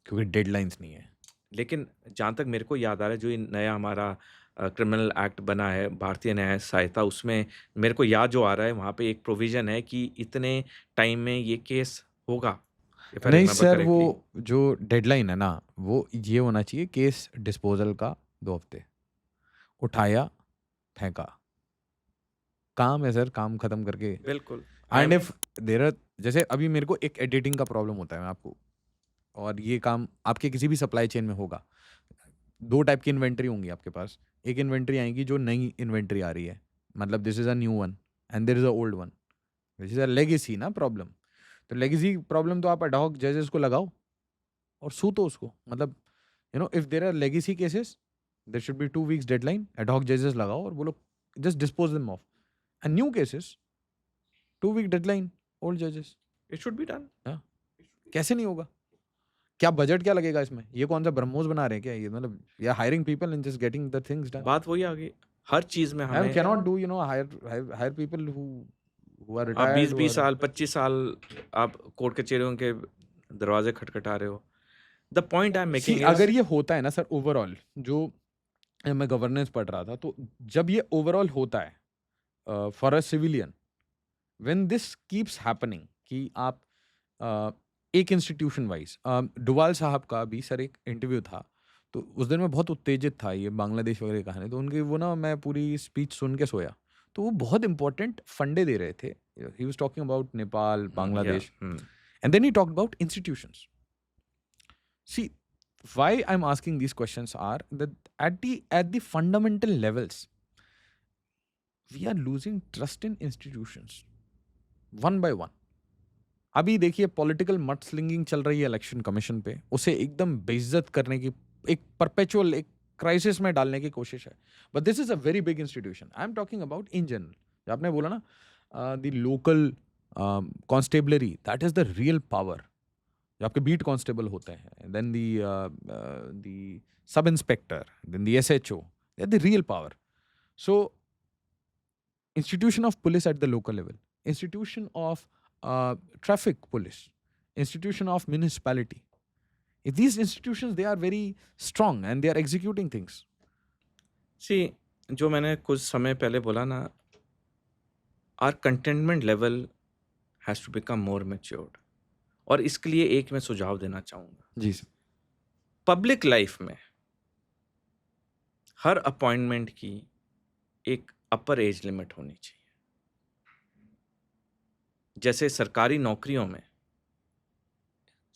क्योंकि डेडलाइंस नहीं है। लेकिन जहाँ तक मेरे को याद आ रहा है, जो ये नया हमारा क्रिमिनल एक्ट बना है, भारतीय न्याय सहायता, उसमें मेरे को याद जो आ रहा है, वहाँ पे एक प्रोविजन है कि इतने टाइम में ये केस होगा, इफ आई नहीं रिमेम्बर सर, वो करेक्टली। जो डेडलाइन है ना, वो ये होना चाहिए केस डिस्पोजल का 2 हफ्ते। उठाया, फेंका, काम है सर, काम खत्म करके। बिल्कुल। I and M. If there are, जैसे अभी मेरे को एक एडिटिंग का प्रॉब्लम होता है, मैं आपको, और ये काम आपके किसी भी सप्लाई चेन में होगा। 2 टाइप की इन्वेंट्री होंगी आपके पास। एक इन्वेंट्री आएगी जो नई इन्वेंट्री आ रही है, मतलब this is a new one and there is a old one, which is a legacy ना प्रॉब्लम। तो लेगेसी प्रॉब्लम तो आप अडॉक जजेस को लगाओ और सूतो उसको, मतलब if there are legacy cases, there should be 2 weeks deadline, ad hoc जजेस लगाओ और बोलो just dispose them of. And new cases 2 week deadline, old जजेस। It should be done. कैसे नहीं होगा? क्या बजट क्या लगेगा इसमें? ये कौन सा ब्रह्मोस बना रहे हैं क्या? ये मतलब या hiring people and just getting the things done. बात वही आ गई, हर चीज़ में आई हमें। Can not do hire people who are आप रिटायर्ड, 20-20 साल, 25 साल आप कोर्ट कचहरियों के दरवाजे खटखटा रहे हो। The point I am see making अगर इज। ये होता है ना सर, ओवरऑल जो मैं गवर्नेंस पढ़ रहा था, तो जब ये ओवरऑल होता है for a civilian, when this keeps happening कि आप एक इंस्टीट्यूशन वाइज, डुवाल साहब का भी सर एक इंटरव्यू था, तो उस दिन मैं बहुत उत्तेजित था, ये बांग्लादेश वगैरह कहानी, तो उनकी वो ना, मैं पूरी स्पीच सुन के सोया। तो वो बहुत इंपॉर्टेंट फंडे दे रहे थे। He was talking about Nepal, yeah. Bangladesh, and then he talked about institutions. See, why I'm asking these questions are that at the fundamental levels we are losing trust in institutions one by one. अभी देखिए political mud slinging चल रही है election commission पे, उसे एकदम बेइज्जत करने की, एक परपेचुअल एक क्राइसिस में डालने की कोशिश है। But this is a very big institution, I am talking about in general. जो आपने बोला ना, the local constabulary, that is the real power. जो आपके बीट कांस्टेबल होते हैं, then the sub inspector, then the SHO, they are the real power. So institution of police at the local level, institution of traffic police, institution of municipality, these institutions, they are very strong and they are executing things. See, जो मैंने कुछ समय पहले बोला ना, our containment level has to become more matured. और इसके लिए एक मैं सुझाव देना चाहूँगा। जी सर। पब्लिक लाइफ में हर अपॉइंटमेंट की एक अपर एज लिमिट होनी चाहिए। जैसे सरकारी नौकरियों में,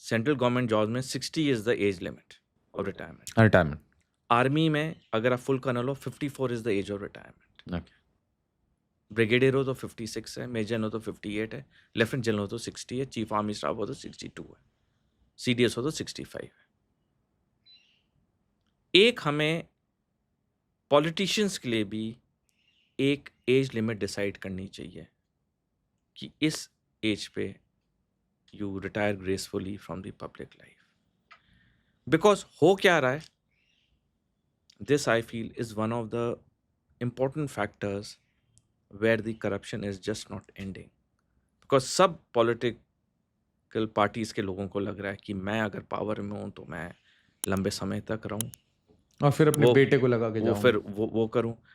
सेंट्रल गवर्नमेंट जॉब में 60 is the age limit. Of retirement. Retirement. Army में अगर आप फुल कर्नल हो 54 is the age of retirement. Okay. Brigadier हो तो 56 है, मेजर हो तो 58 है, लेफ्टिनेंट जनरल हो तो 60 है, चीफ आर्मी स्टाफ हो तो 62 है, सीडीएस हो तो 65 है। एक हमें पॉलिटिशियंस के लिए भी एक एज लिमिट डिसाइड करनी चाहिए कि इस एज पे you retire gracefully from the public life. Because हो क्या रहा है, this I feel is one of the important factors where the corruption is just not ending, because सब political parties के लोगों को लग रहा है कि मैं अगर पावर में हूँ तो मैं लंबे समय तक रहूँ, और फिर अपने वो बेटे को लगा के वो जाऊं। फिर वो करूँ।